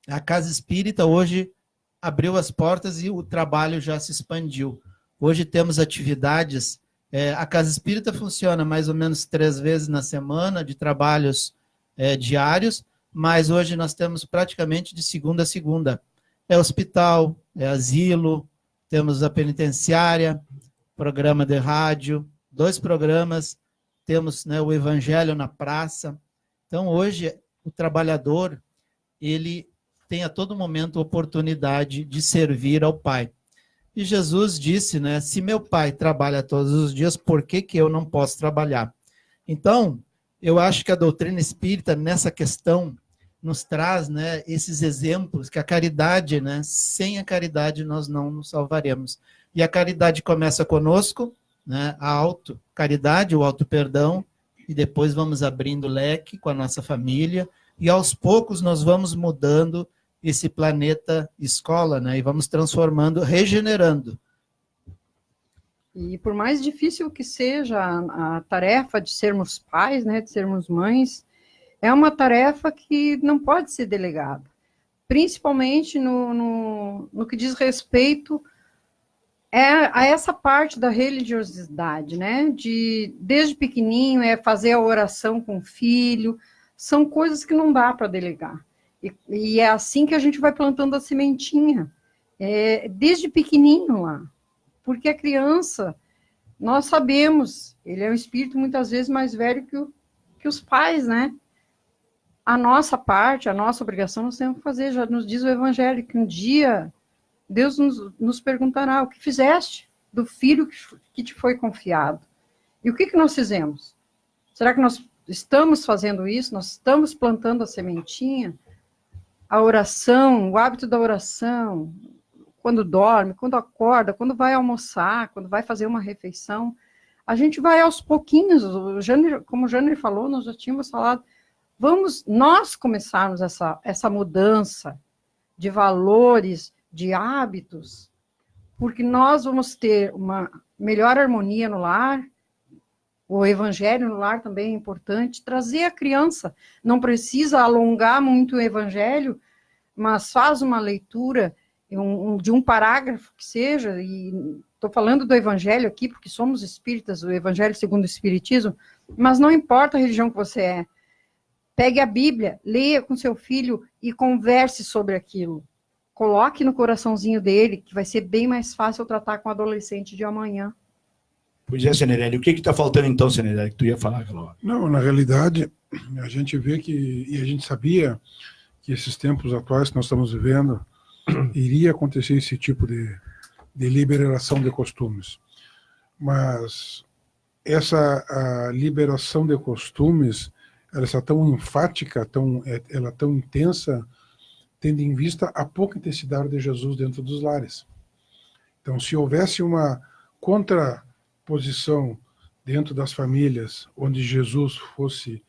H: a Casa Espírita hoje abriu as portas e o trabalho já se expandiu. Hoje temos atividades, a Casa Espírita funciona mais ou menos 3 vezes na semana, de trabalhos diários, mas hoje nós temos praticamente de segunda a segunda. É hospital, é asilo, temos a penitenciária, programa de rádio, 2 programas, temos, né, o Evangelho na praça. Então, hoje, o trabalhador, ele tem a todo momento oportunidade de servir ao Pai. E Jesus disse, né, se meu Pai trabalha todos os dias, por que eu não posso trabalhar? Então, eu acho que a doutrina espírita, nessa questão, nos traz, né, esses exemplos, que a caridade, né, sem a caridade nós não nos salvaremos. E a caridade começa conosco, né, a autocaridade, o auto-perdão, e depois vamos abrindo leque com a nossa família, e aos poucos nós vamos mudando esse planeta escola, né, e vamos transformando, regenerando.
E: E por mais difícil que seja a tarefa de sermos pais, né, de sermos mães, é uma tarefa que não pode ser delegada, principalmente no que diz respeito a essa parte da religiosidade, né, desde pequenininho fazer a oração com o filho, são coisas que não dá para delegar. E é assim que a gente vai plantando a sementinha, desde pequenininho lá. Porque a criança, nós sabemos, ele é um espírito muitas vezes mais velho que os pais, né? A nossa parte, a nossa obrigação, nós temos que fazer, já nos diz o Evangelho, que um dia Deus nos perguntará o que fizeste do filho que te foi confiado. E o que nós fizemos? Será que nós estamos fazendo isso? Nós estamos plantando a sementinha? A oração, o hábito da oração, quando dorme, quando acorda, quando vai almoçar, quando vai fazer uma refeição, A gente vai aos pouquinhos, como o Jânio falou, nós já tínhamos falado, vamos nós começarmos essa mudança de valores, de hábitos, porque nós vamos ter uma melhor harmonia no lar, o evangelho no lar também é importante, trazer a criança, não precisa alongar muito o evangelho, mas faz uma leitura de um parágrafo que seja, e estou falando do evangelho aqui, porque somos espíritas, o evangelho segundo o espiritismo, mas não importa a religião que você é, pegue a Bíblia, leia com seu filho e converse sobre aquilo. Coloque no coraçãozinho dele, que vai ser bem mais fácil tratar com o adolescente de amanhã.
F: Pois é, Senerelli. O que está faltando então, Senerelli, que tu ia falar aquela hora?
D: Não, na realidade, a gente vê que, e a gente sabia que esses tempos atuais que nós estamos vivendo, iria acontecer esse tipo de liberação de costumes. Mas essa a liberação de costumes, ela está tão enfática, ela tão intensa, tendo em vista a pouca intensidade de Jesus dentro dos lares. Então, se houvesse uma contraposição dentro das famílias, onde Jesus fosse,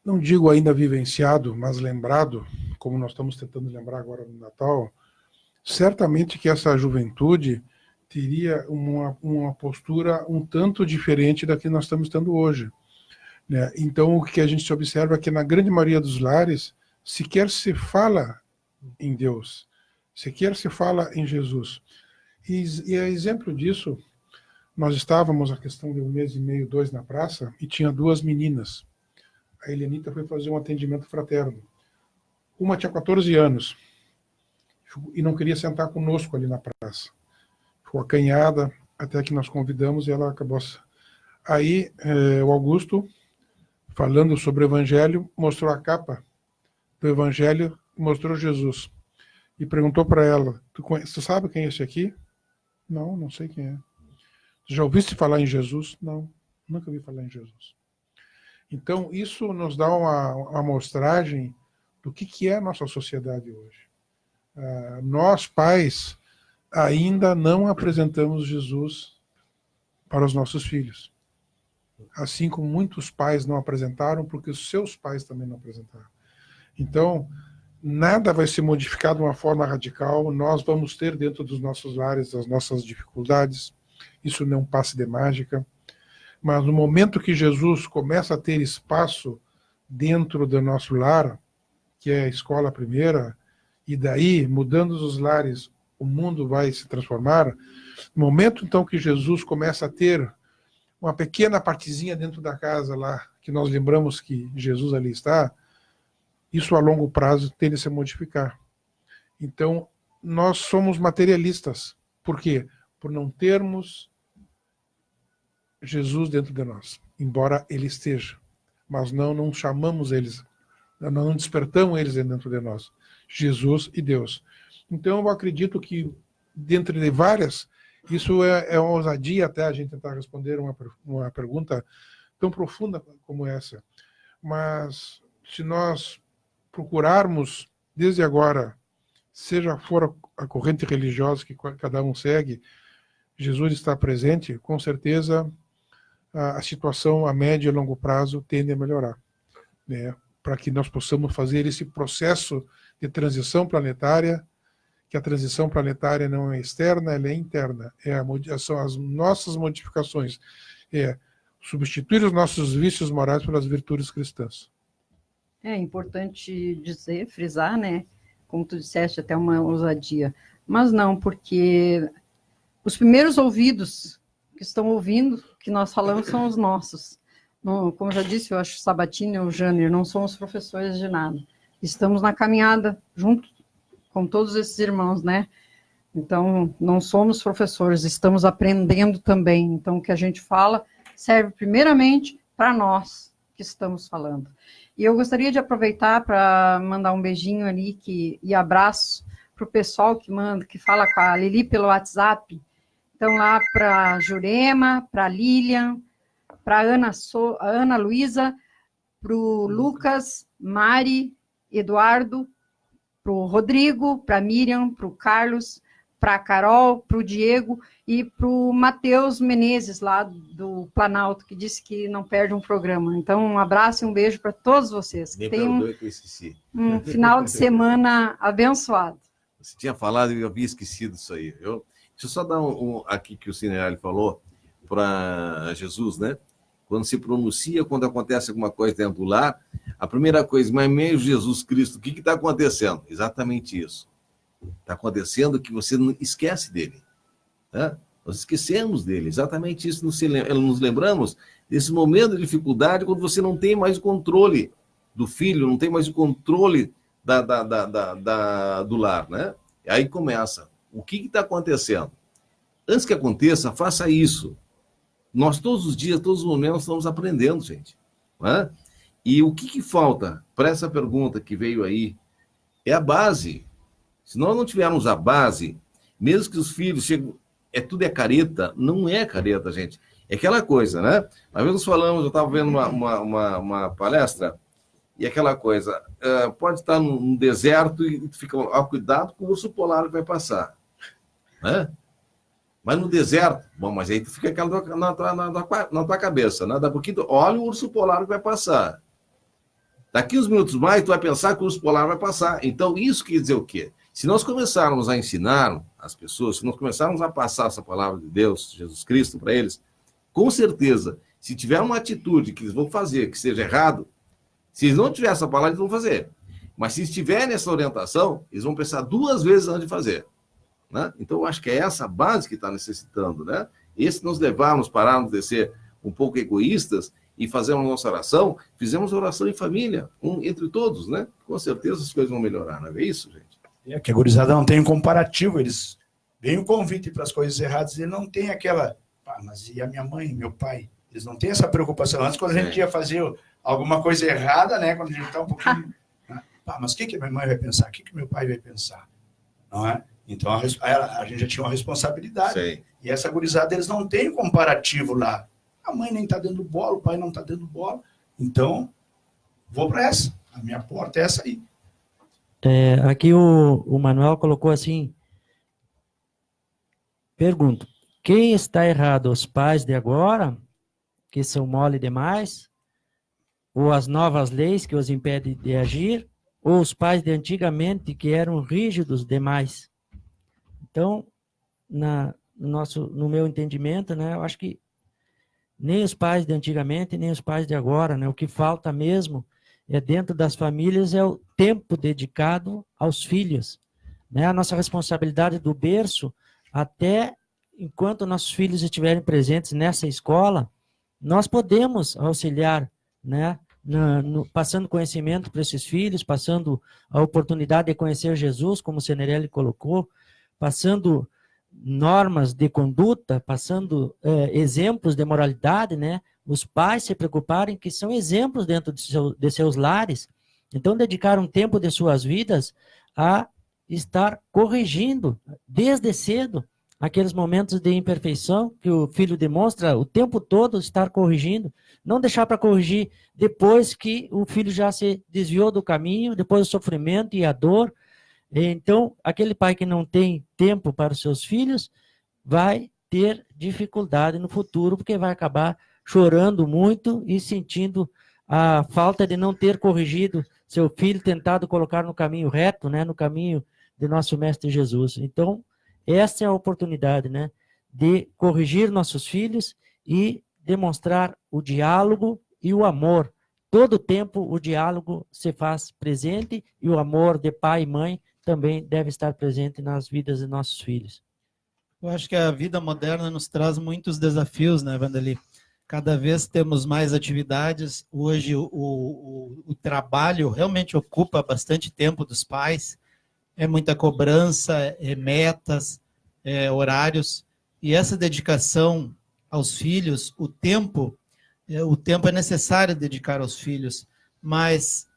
D: não digo ainda vivenciado, mas lembrado, como nós estamos tentando lembrar agora no Natal, certamente que essa juventude teria uma postura um tanto diferente da que nós estamos tendo hoje, né? Então, o que a gente se observa é que na grande maioria dos lares, sequer se fala em Deus, sequer se fala em Jesus. E a exemplo disso, nós estávamos, a questão de 1 mês e meio, 2, na praça, e tinha 2 meninas. A Helenita foi fazer um atendimento fraterno. Uma tinha 14 anos e não queria sentar conosco ali na praça. Ficou acanhada, até que nós convidamos e ela acabou. Aí o Augusto, falando sobre o Evangelho, mostrou a capa do Evangelho, mostrou Jesus. E perguntou para ela, tu sabe quem é esse aqui? Não, não sei quem é. Já ouviste falar em Jesus? Não, nunca ouvi falar em Jesus. Então, isso nos dá uma amostragem do que é a nossa sociedade hoje. Nós, pais, ainda não apresentamos Jesus para os nossos filhos. Assim como muitos pais não apresentaram, porque os seus pais também não apresentaram. Então, nada vai ser modificado de uma forma radical. Nós vamos ter dentro dos nossos lares as nossas dificuldades. Isso não é um passe de mágica. Mas no momento que Jesus começa a ter espaço dentro do nosso lar, que é a escola primeira, e daí, mudando os lares, o mundo vai se transformar. No momento, então, que Jesus começa a ter uma pequena partezinha dentro da casa lá, que nós lembramos que Jesus ali está, isso a longo prazo tende a se modificar. Então, nós somos materialistas. Por quê? Por não termos Jesus dentro de nós, embora ele esteja. Mas não chamamos eles, não despertamos eles dentro de nós. Jesus e Deus. Então, eu acredito que, dentre de várias, isso é uma ousadia até a gente tentar responder uma pergunta tão profunda como essa. Mas, se nós procurarmos, desde agora, seja for a corrente religiosa que cada um segue, Jesus está presente, com certeza a situação a médio e longo prazo tende a melhorar, né? Para que nós possamos fazer esse processo de transição planetária, que a transição planetária não é externa, ela é interna, são as nossas modificações, substituir os nossos vícios morais pelas virtudes cristãs.
E: É importante dizer, frisar, né? Como tu disseste, até uma ousadia. Mas não, porque os primeiros ouvidos que estão ouvindo, que nós falamos, são os nossos. Não, como já disse, eu acho Sabatini e o Jânio, não somos professores de nada. Estamos na caminhada junto com todos esses irmãos, né? Então, não somos professores, estamos aprendendo também. Então, o que a gente fala serve primeiramente para nós que estamos falando. E eu gostaria de aproveitar para mandar um beijinho ali e abraço para o pessoal que fala com a Lili pelo WhatsApp. Então, lá para a Jurema, para a Lilian, para a Ana Luísa, para o Lucas, Mari, Eduardo, para o Rodrigo, para a Miriam, para o Carlos, para a Carol, para o Diego e para o Matheus Menezes, lá do Planalto, que disse que não perde um programa. Então, um abraço e um beijo para todos vocês.
C: Me
E: Tenham
C: perdoe que eu esqueci.
E: um final de semana abençoado.
C: Você tinha falado e eu havia esquecido isso aí. Deixa eu só dar aqui que o Cinerelli falou para Jesus, né? Quando se pronuncia, quando acontece alguma coisa dentro do lar, a primeira coisa, mas meu Jesus Cristo, o que está acontecendo? Exatamente isso. Está acontecendo que você não esquece dele. Tá? Nós esquecemos dele, exatamente isso. Nos lembramos desse momento de dificuldade, quando você não tem mais o controle do filho, não tem mais o controle do lar, né? E aí começa. O que está acontecendo? Antes que aconteça, faça isso. Nós todos os dias, todos os momentos, estamos aprendendo, gente. Né? E o que falta para essa pergunta que veio aí é a base. Se nós não tivermos a base, mesmo que os filhos cheguem, tudo é careta, não é careta, gente. É aquela coisa, né? Uma vez nós falamos, eu estava vendo uma palestra, e aquela coisa, pode estar num deserto e fica, cuidado com o urso polar que vai passar. Né? Mas no deserto, bom, mas aí fica aquela na tua cabeça, né? Daqui a pouquinho, olha o urso polar que vai passar. Daqui uns minutos mais, tu vai pensar que o urso polar vai passar. Então, isso quer dizer o quê? Se nós começarmos a ensinar as pessoas, se nós começarmos a passar essa palavra de Deus, Jesus Cristo, para eles, com certeza, se tiver uma atitude que eles vão fazer que seja errado, se eles não tiverem essa palavra, eles vão fazer. Mas se estiverem nessa orientação, eles vão pensar 2 vezes antes de fazer. Né? Então, eu acho que é essa base que está necessitando. Né? E se nos levarmos, pararmos de ser um pouco egoístas e fazermos nossa oração, fizemos oração em família, entre todos, né? Com certeza as coisas vão melhorar, não é isso, gente?
F: É que a gurizada não tem um comparativo, eles veem o convite para as coisas erradas e não tem aquela, mas e a minha mãe, meu pai? Eles não têm essa preocupação. Antes, quando a gente ia fazer alguma coisa errada, né? Quando a gente está um pouquinho... mas o que minha mãe vai pensar? O que meu pai vai pensar? Não é? Então, a gente já tinha uma responsabilidade.
C: Sim.
F: E essa gurizada, eles não têm comparativo lá. A mãe nem está dando bola, o pai não está dando bola. Então, vou para essa. A minha porta é essa aí.
G: Aqui o Manuel colocou assim, pergunto, quem está errado? Os pais de agora, que são mole demais? Ou as novas leis que os impedem de agir? Ou os pais de antigamente que eram rígidos demais? Então, no meu entendimento, né, eu acho que nem os pais de antigamente, nem os pais de agora, né, o que falta mesmo dentro das famílias é o tempo dedicado aos filhos, né, a nossa responsabilidade do berço, até enquanto nossos filhos estiverem presentes nessa escola, nós podemos auxiliar, né, passando conhecimento para esses filhos, passando a oportunidade de conhecer Jesus, como o Cinerelli colocou, passando normas de conduta, passando exemplos de moralidade, né? Os pais se preocuparem que são exemplos dentro de seus lares. Então, dedicar um tempo de suas vidas a estar corrigindo, desde cedo, aqueles momentos de imperfeição que o filho demonstra o tempo todo estar corrigindo. Não deixar para corrigir depois que o filho já se desviou do caminho, depois do sofrimento e a dor. Então, aquele pai que não tem tempo para os seus filhos vai ter dificuldade no futuro, porque vai acabar chorando muito e sentindo a falta de não ter corrigido seu filho, tentado colocar no caminho reto, né, no caminho de nosso Mestre Jesus. Então, essa é a oportunidade, né, de corrigir nossos filhos e demonstrar o diálogo e o amor. Todo tempo o diálogo se faz presente e o amor de pai e mãe também deve estar presente nas vidas de nossos filhos.
H: Eu acho que a vida moderna nos traz muitos desafios, né, Vandeli? Cada vez temos mais atividades. Hoje o trabalho realmente ocupa bastante tempo dos pais. É muita cobrança, metas, horários. E essa dedicação aos filhos, o tempo é necessário dedicar aos filhos, mas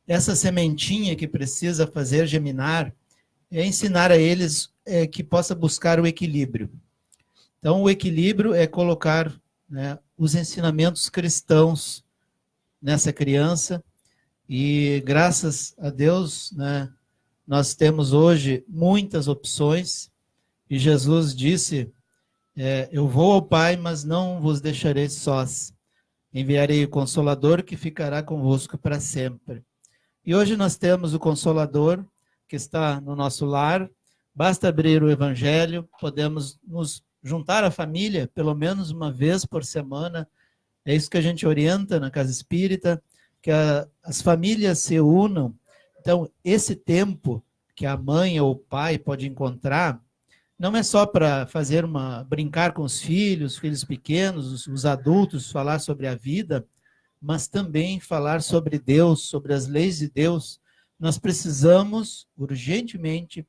H: essa sementinha que precisa fazer germinar é ensinar a eles que possa buscar o equilíbrio. Então, o equilíbrio é colocar, né, os ensinamentos cristãos nessa criança e, graças a Deus, né, nós temos hoje muitas opções. E Jesus disse, eu vou ao Pai, mas não vos deixarei sós. Enviarei o Consolador que ficará convosco para sempre. E hoje nós temos o Consolador que está no nosso lar. Basta abrir o Evangelho, podemos nos juntar à família pelo menos uma vez por semana. É isso que a gente orienta na Casa Espírita, que as famílias se unam. Então, esse tempo que a mãe ou o pai pode encontrar, não é só para brincar com os filhos pequenos, os adultos, falar sobre a vida, mas também falar sobre Deus, sobre as leis de Deus. Nós precisamos, urgentemente,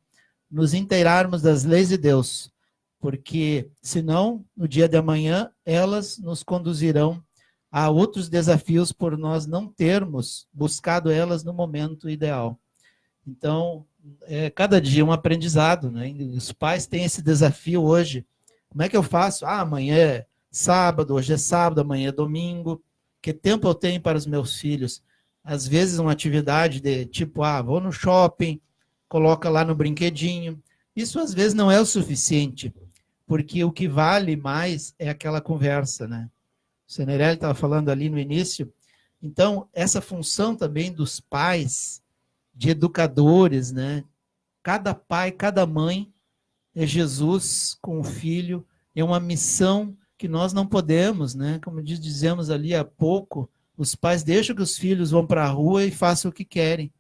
H: nos inteirarmos das leis de Deus, porque, senão, no dia de amanhã, elas nos conduzirão a outros desafios por nós não termos buscado elas no momento ideal. Então, cada dia um aprendizado, né? Os pais têm esse desafio hoje. Como é que eu faço? Amanhã é sábado, hoje é sábado, amanhã é domingo. Que tempo eu tenho para os meus filhos? Às vezes uma atividade de tipo, vou no shopping, coloca lá no brinquedinho. Isso às vezes não é o suficiente, porque o que vale mais é aquela conversa, né? O Senerelli estava falando ali no início. Então, essa função também dos pais, de educadores, né? Cada pai, cada mãe é Jesus com o filho, é uma missão que nós não podemos, né? Como dizemos ali há pouco, os pais deixam que os filhos vão para a rua e façam o que querem.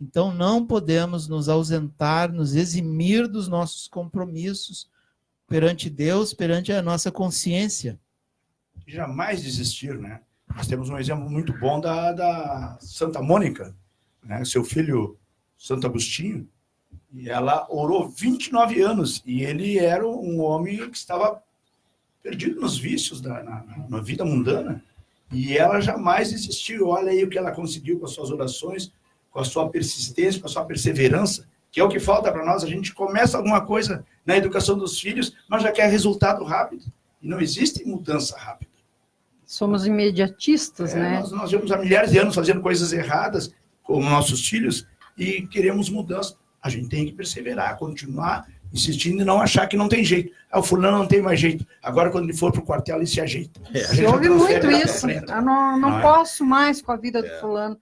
H: Então, não podemos nos ausentar, nos eximir dos nossos compromissos perante Deus, perante a nossa consciência.
F: Jamais desistir, né? Nós temos um exemplo muito bom da Santa Mônica, né? Seu filho Santo Agostinho, e ela orou 29 anos, e ele era um homem que estava perdido nos vícios na vida mundana, e ela jamais desistiu. Olha aí o que ela conseguiu com as suas orações, com a sua persistência, com a sua perseverança, que é o que falta para nós. A gente começa alguma coisa na educação dos filhos, mas já quer resultado rápido, e não existe mudança rápida.
E: Somos imediatistas, né?
F: Nós vemos há milhares de anos fazendo coisas erradas com nossos filhos e queremos mudança. A gente tem que perseverar, continuar insistindo e não achar que não tem jeito. O fulano não tem mais jeito. Agora, quando ele for para o quartel, ele se ajeita.
E: Se ouve muito isso. Eu não posso mais com a vida do fulano.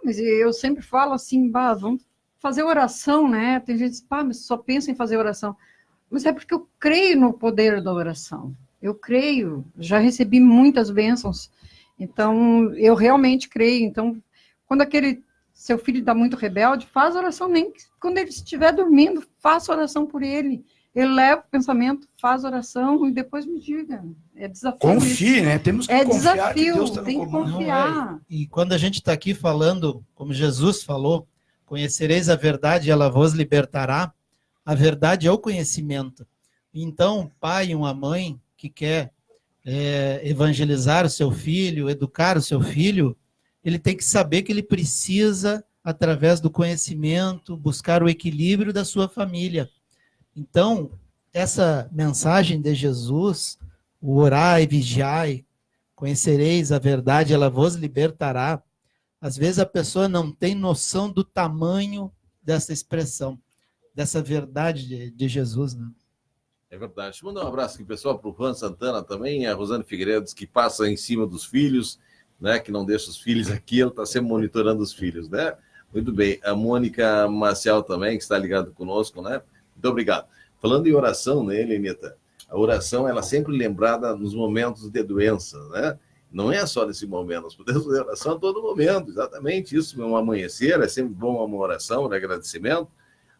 E: Mas eu sempre falo assim, vamos fazer oração, né? Tem gente que diz, mas só pensa em fazer oração. Mas é porque eu creio no poder da oração. Eu creio, já recebi muitas bênçãos, então eu realmente creio. Então, quando aquele seu filho está muito rebelde, faz oração, nem quando ele estiver dormindo, faça oração por ele. Eleva o pensamento, faz oração e depois me diga. É desafio.
F: Confie, né? Temos que confiar.
E: Desafio,
F: que Deus está no
E: tem que
F: comando.
E: confiar.
H: E quando a gente está aqui falando, como Jesus falou, conhecereis a verdade e ela vos libertará, a verdade é o conhecimento. Então, um pai e uma mãe que quer evangelizar o seu filho, educar o seu filho, ele tem que saber que ele precisa, através do conhecimento, buscar o equilíbrio da sua família. Então, essa mensagem de Jesus, o orai, vigiai, conhecereis a verdade, ela vos libertará. Às vezes a pessoa não tem noção do tamanho dessa expressão, dessa verdade de Jesus, né?
C: É verdade. Deixa eu mandar um abraço aqui, pessoal, para o Juan Santana também, a Rosane Figueiredo, que passa em cima dos filhos, né, que não deixa os filhos aqui, ela está sempre monitorando os filhos, né? Muito bem. A Mônica Marcial também, que está ligada conosco, né? Muito obrigado. Falando em oração, né, Helenita? A oração, ela é sempre lembrada nos momentos de doença, né? Não é só nesse momento, nós podemos fazer oração a todo momento, exatamente isso, um amanhecer, é sempre bom uma oração de agradecimento,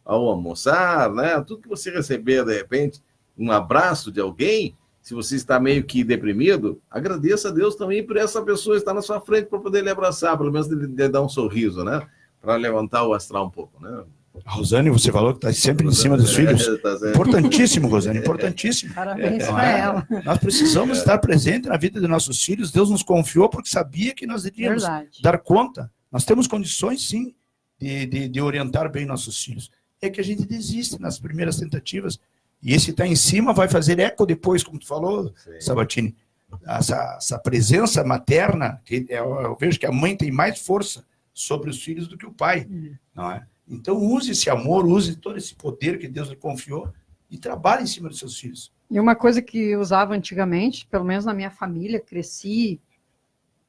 C: ao almoçar, né? Tudo que você receber, de repente, um abraço de alguém, se você está meio que deprimido, agradeça a Deus também por essa pessoa estar na sua frente para poder lhe abraçar, pelo menos de dar um sorriso, né? Para levantar o astral um pouco, né?
F: Rosane, você falou que está sempre em cima dos filhos. Importantíssimo, Rosane, importantíssimo.
E: Parabéns para ela.
F: Nós precisamos estar presentes na vida de nossos filhos. Deus nos confiou porque sabia que nós iríamos dar conta. Nós temos condições, sim, de orientar bem nossos filhos. É que a gente desiste nas primeiras tentativas. E esse está em cima vai fazer eco depois, como tu falou, sim, Sabatini. Essa presença materna, que eu vejo que a mãe tem mais força sobre os filhos do que o pai, não é? Então use esse amor, use todo esse poder que Deus lhe confiou e trabalhe em cima dos seus filhos.
E: E uma coisa que eu usava antigamente, pelo menos na minha família, cresci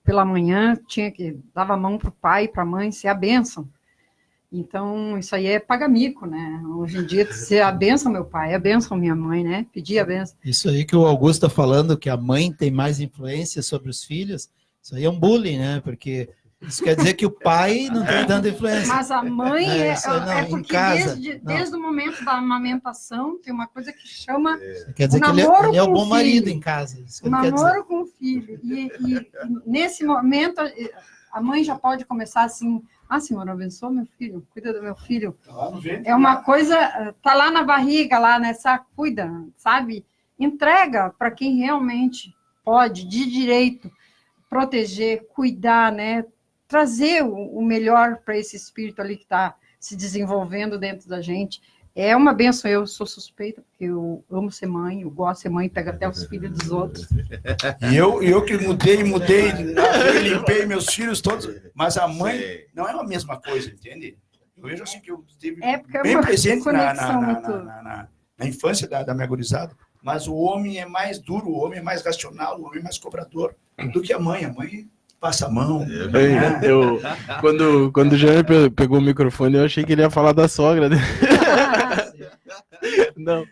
E: pela manhã, dava a mão para o pai e para a mãe, ser a bênção. Então, isso aí é paga-mico, né? Hoje em dia, ser a bênção meu pai, a bênção minha mãe, né? Pedir a bênção.
H: Isso aí que o Augusto está falando, que a mãe tem mais influência sobre os filhos, isso aí é um bullying, né? Porque isso quer dizer que o pai não tem tanta influência.
E: Mas a mãe
H: em
E: porque
H: casa,
E: desde o momento da amamentação tem uma coisa que chama
H: quer dizer que ele é o bom marido em casa. Isso que ele quer dizer.
E: namoro com o filho. E nesse momento a mãe já pode começar assim: ah, Senhor, abençoa meu filho, cuida do meu filho. É uma coisa, tá lá na barriga, lá nessa, cuida, sabe? Entrega para quem realmente pode, de direito, proteger, cuidar, né? Trazer o melhor para esse espírito ali que está se desenvolvendo dentro da gente. É uma benção. Eu sou suspeita, porque eu amo ser mãe, eu gosto de ser mãe, pego até os filhos dos outros.
F: E eu que mudei, limpei meus filhos todos, mas a mãe não é a mesma coisa, entende? Eu vejo assim que eu estive bem presente na infância da minha gurizada, mas o homem é mais duro, o homem é mais racional, o homem é mais cobrador do que a mãe. A mãe passa a mão.
A: Quando o Jair pegou o microfone, eu achei que ele ia falar da sogra dele. Não.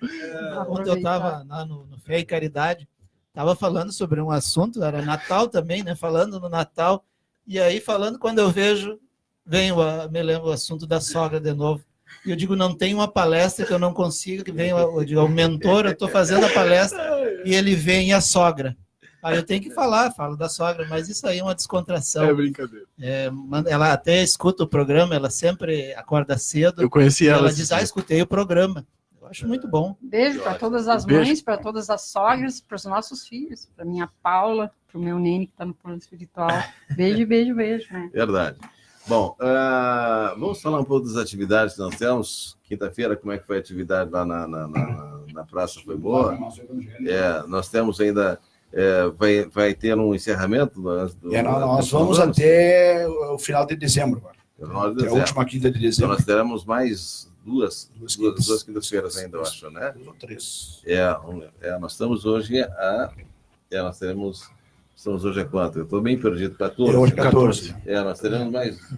H: Ontem eu estava no Fé e Caridade, estava falando sobre um assunto, era Natal também, né? Falando no Natal, e aí falando, quando eu vejo, me lembro o assunto da sogra de novo. E eu digo, não tem uma palestra que eu não consiga, que venha o mentor, eu estou fazendo a palestra, e ele vem a sogra. Aí eu tenho que falo da sogra, mas isso aí é uma descontração.
A: É brincadeira.
H: Ela até escuta o programa, ela sempre acorda cedo.
A: Eu conheci ela.
H: Ela diz, escutei o programa. Eu acho muito bom.
E: Beijo para todas as mães, para todas as sogras, para os nossos filhos, para minha Paula, para o meu Nene que está no plano espiritual. Beijo, beijo, beijo. Né?
C: Verdade. Bom, vamos falar um pouco das atividades que nós temos. Quinta-feira, como é que foi a atividade lá na praça? Foi boa? Nós temos ainda... vai ter um encerramento?
F: Nós vamos até o final de dezembro agora. Até a última quinta de dezembro.
C: Então nós teremos mais duas quintas-feiras ainda, eu acho, né?
F: Ou 3.
C: Nós estamos hoje Estamos hoje a quanto? Eu estou bem perdido. 14.
F: Hoje 14.
C: Nós teremos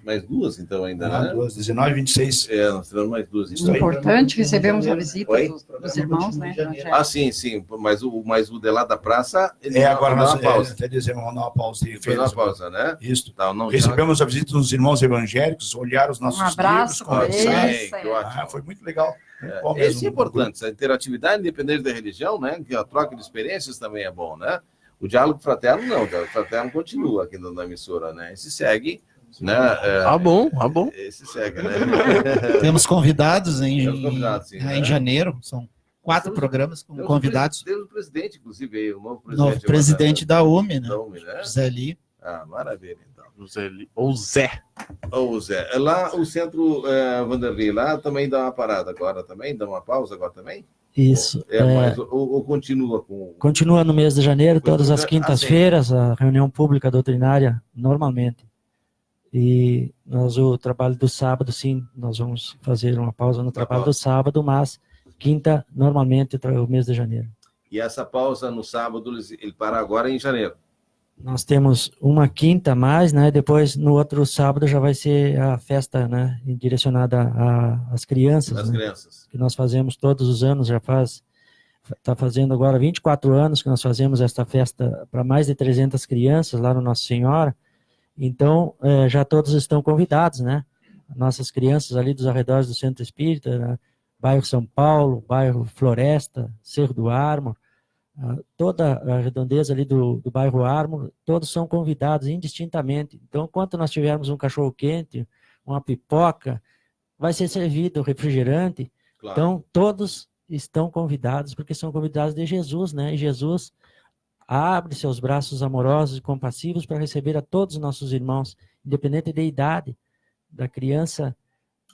C: mais duas, então, ainda, né?
F: 19 e 26.
C: Nós teremos mais duas.
E: Então, importante, recebemos a visita dos irmãos, né?
C: Sim. Mas o de lá da praça...
F: agora nós até dizemos, vamos dar uma pausa.
C: Fez uma pausa, né?
F: Isso. Recebemos a visita dos irmãos evangélicos, olharam os nossos livros, conversaram. Foi muito legal.
C: Isso é importante, a interatividade, independente da religião, né? Que a troca de experiências também é bom, né? O diálogo fraterno não, o diálogo fraterno continua aqui na emissora, né? Esse segue, né?
A: Bom.
C: Esse segue, né?
H: Temos convidados em
C: sim,
H: janeiro, são 4 programas com convidados.
C: Temos o presidente, inclusive, o
H: novo presidente da UME, né?
C: né?
H: José Li.
C: Maravilha, então.
A: Zé.
C: Lá, o centro Vanderlei, lá também dá uma parada agora também? Dá uma pausa agora também?
G: Isso.
C: Ou continua com...
G: Continua no mês de janeiro, todas as quintas-feiras, a reunião pública doutrinária, normalmente. E o trabalho do sábado, sim, nós vamos fazer uma pausa no trabalho do sábado, mas quinta, normalmente, o mês de janeiro.
C: E essa pausa no sábado, ele para agora em janeiro?
G: Nós temos uma quinta a mais, né? Depois, no outro sábado, já vai ser a festa, né? Direcionada às crianças.
C: As crianças.
G: Que nós fazemos todos os anos, está fazendo agora 24 anos que nós fazemos esta festa para mais de 300 crianças lá no Nossa Senhora. Então, já todos estão convidados, né? Nossas crianças ali dos arredores do Centro Espírita, né? Bairro São Paulo, bairro Floresta, Cerro do Ármor, toda a redondeza ali do bairro Ármor, todos são convidados indistintamente. Então, enquanto nós tivermos um cachorro-quente, uma pipoca, vai ser servido refrigerante. Claro. Então, todos estão convidados, porque são convidados de Jesus, né? E Jesus abre seus braços amorosos e compassivos para receber a todos os nossos irmãos, independente da idade, da criança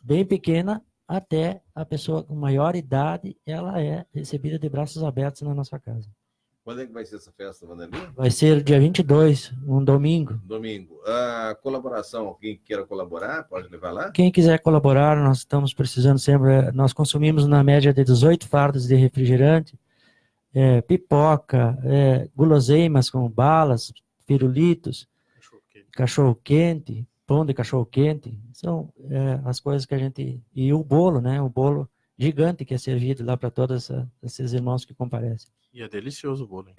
G: bem pequena até a pessoa com maior idade, ela é recebida de braços abertos na nossa casa.
C: Quando é que vai ser essa festa, Vanderlei?
G: Vai ser dia 22, um domingo.
C: Domingo. A colaboração, quem queira colaborar, pode levar lá?
G: Quem quiser colaborar, nós estamos precisando sempre, nós consumimos na média de 18 fardos de refrigerante, pipoca, guloseimas como balas, pirulitos, cachorro-quente, pão de cachorro-quente, são as coisas que a gente... E o bolo, né? O bolo gigante que é servido lá para todos esses irmãos que comparecem.
A: E é delicioso o bolo, hein?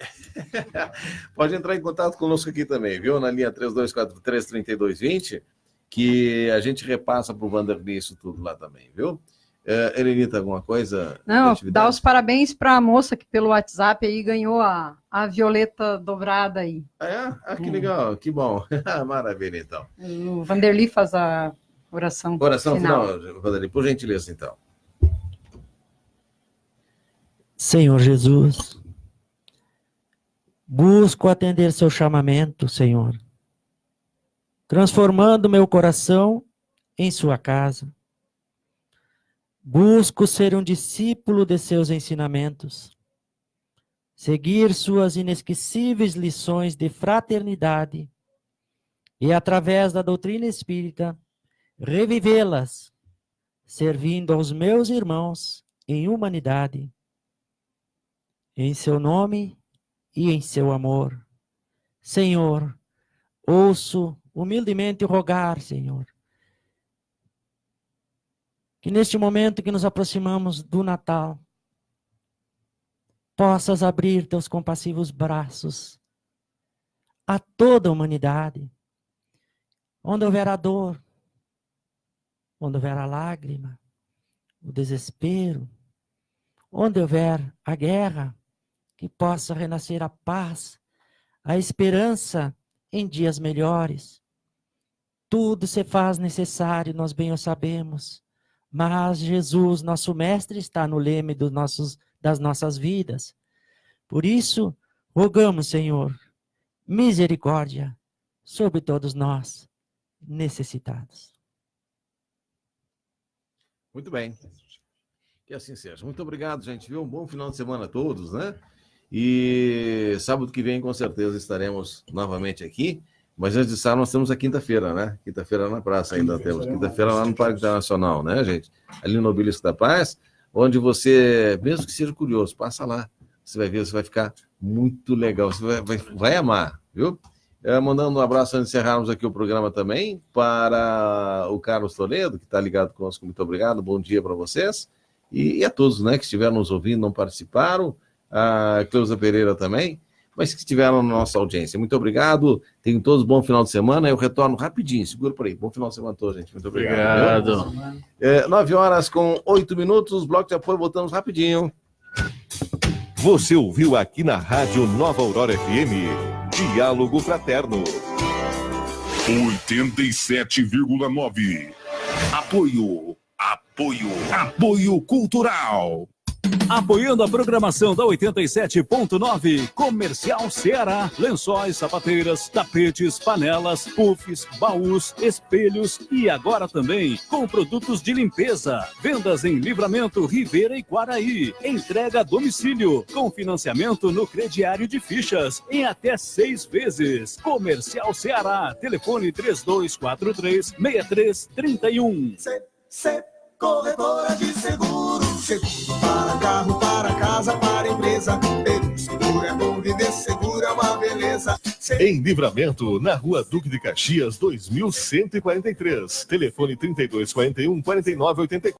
C: Pode entrar em contato conosco aqui também, viu? Na linha 3243-3220, que a gente repassa para o Vanderlei isso tudo lá também, viu? Helenita, alguma coisa?
E: Não, dá os parabéns para a moça que pelo WhatsApp aí ganhou a violeta dobrada aí.
C: Que legal, que bom. Maravilha, então.
E: O Vanderlei faz a oração
C: final, Vanderlei, por gentileza, então.
G: Senhor Jesus, busco atender seu chamamento, Senhor, transformando meu coração em sua casa. Busco ser um discípulo de seus ensinamentos, seguir suas inesquecíveis lições de fraternidade e, através da doutrina espírita, revivê-las, servindo aos meus irmãos em humanidade. Em seu nome e em seu amor. Senhor, ouço humildemente rogar, Senhor, que neste momento que nos aproximamos do Natal, possas abrir teus compassivos braços a toda a humanidade, onde houver a dor, onde houver a lágrima, o desespero, onde houver a guerra, que possa renascer a paz, a esperança em dias melhores. Tudo se faz necessário, nós bem o sabemos, mas Jesus, nosso Mestre, está no leme das nossas vidas. Por isso, rogamos, Senhor, misericórdia sobre todos nós necessitados.
C: Muito bem. Que assim seja. Muito obrigado, gente. Viu? Um bom final de semana a todos, né? E sábado que vem, com certeza, estaremos novamente aqui. Mas antes de sábado, nós temos a quinta-feira, né? Quinta-feira na praça ainda temos. Quinta-feira lá no Parque Internacional, né, gente? Ali no Obelisco da Paz, onde você, mesmo que seja curioso, passa lá. Você vai ver, você vai ficar muito legal. Você vai amar, viu? Mandando um abraço antes de encerrarmos aqui o programa também para o Carlos Toledo, que está ligado conosco. Muito obrigado. Bom dia para vocês. E a todos, né, que estiveram nos ouvindo, não participaram. A Cleusa Pereira também, mas que estiveram na nossa audiência. Muito obrigado, tenham todos um bom final de semana. Eu retorno rapidinho, segura por aí. Bom final de semana a todos, gente. Muito obrigado. 9h08, bloco de apoio, voltamos rapidinho.
B: Você ouviu aqui na Rádio Nova Aurora FM, Diálogo Fraterno.
J: 87,9. Apoio cultural.
K: Apoiando a programação da 87.9, Comercial Ceará, lençóis, sapateiras, tapetes, panelas, puffs, baús, espelhos e agora também com produtos de limpeza. Vendas em Livramento, Ribeira e Quaraí. Entrega a domicílio, com financiamento no crediário de fichas, em até 6 vezes. Comercial Ceará, telefone 3243-6331.
I: Corretora de seguro, seguro para carro, para casa, para empresa. Ter seguro é bom, viver seguro é uma beleza.
B: Em Livramento, na Rua Duque de Caxias, 2143. Telefone 3241-4984.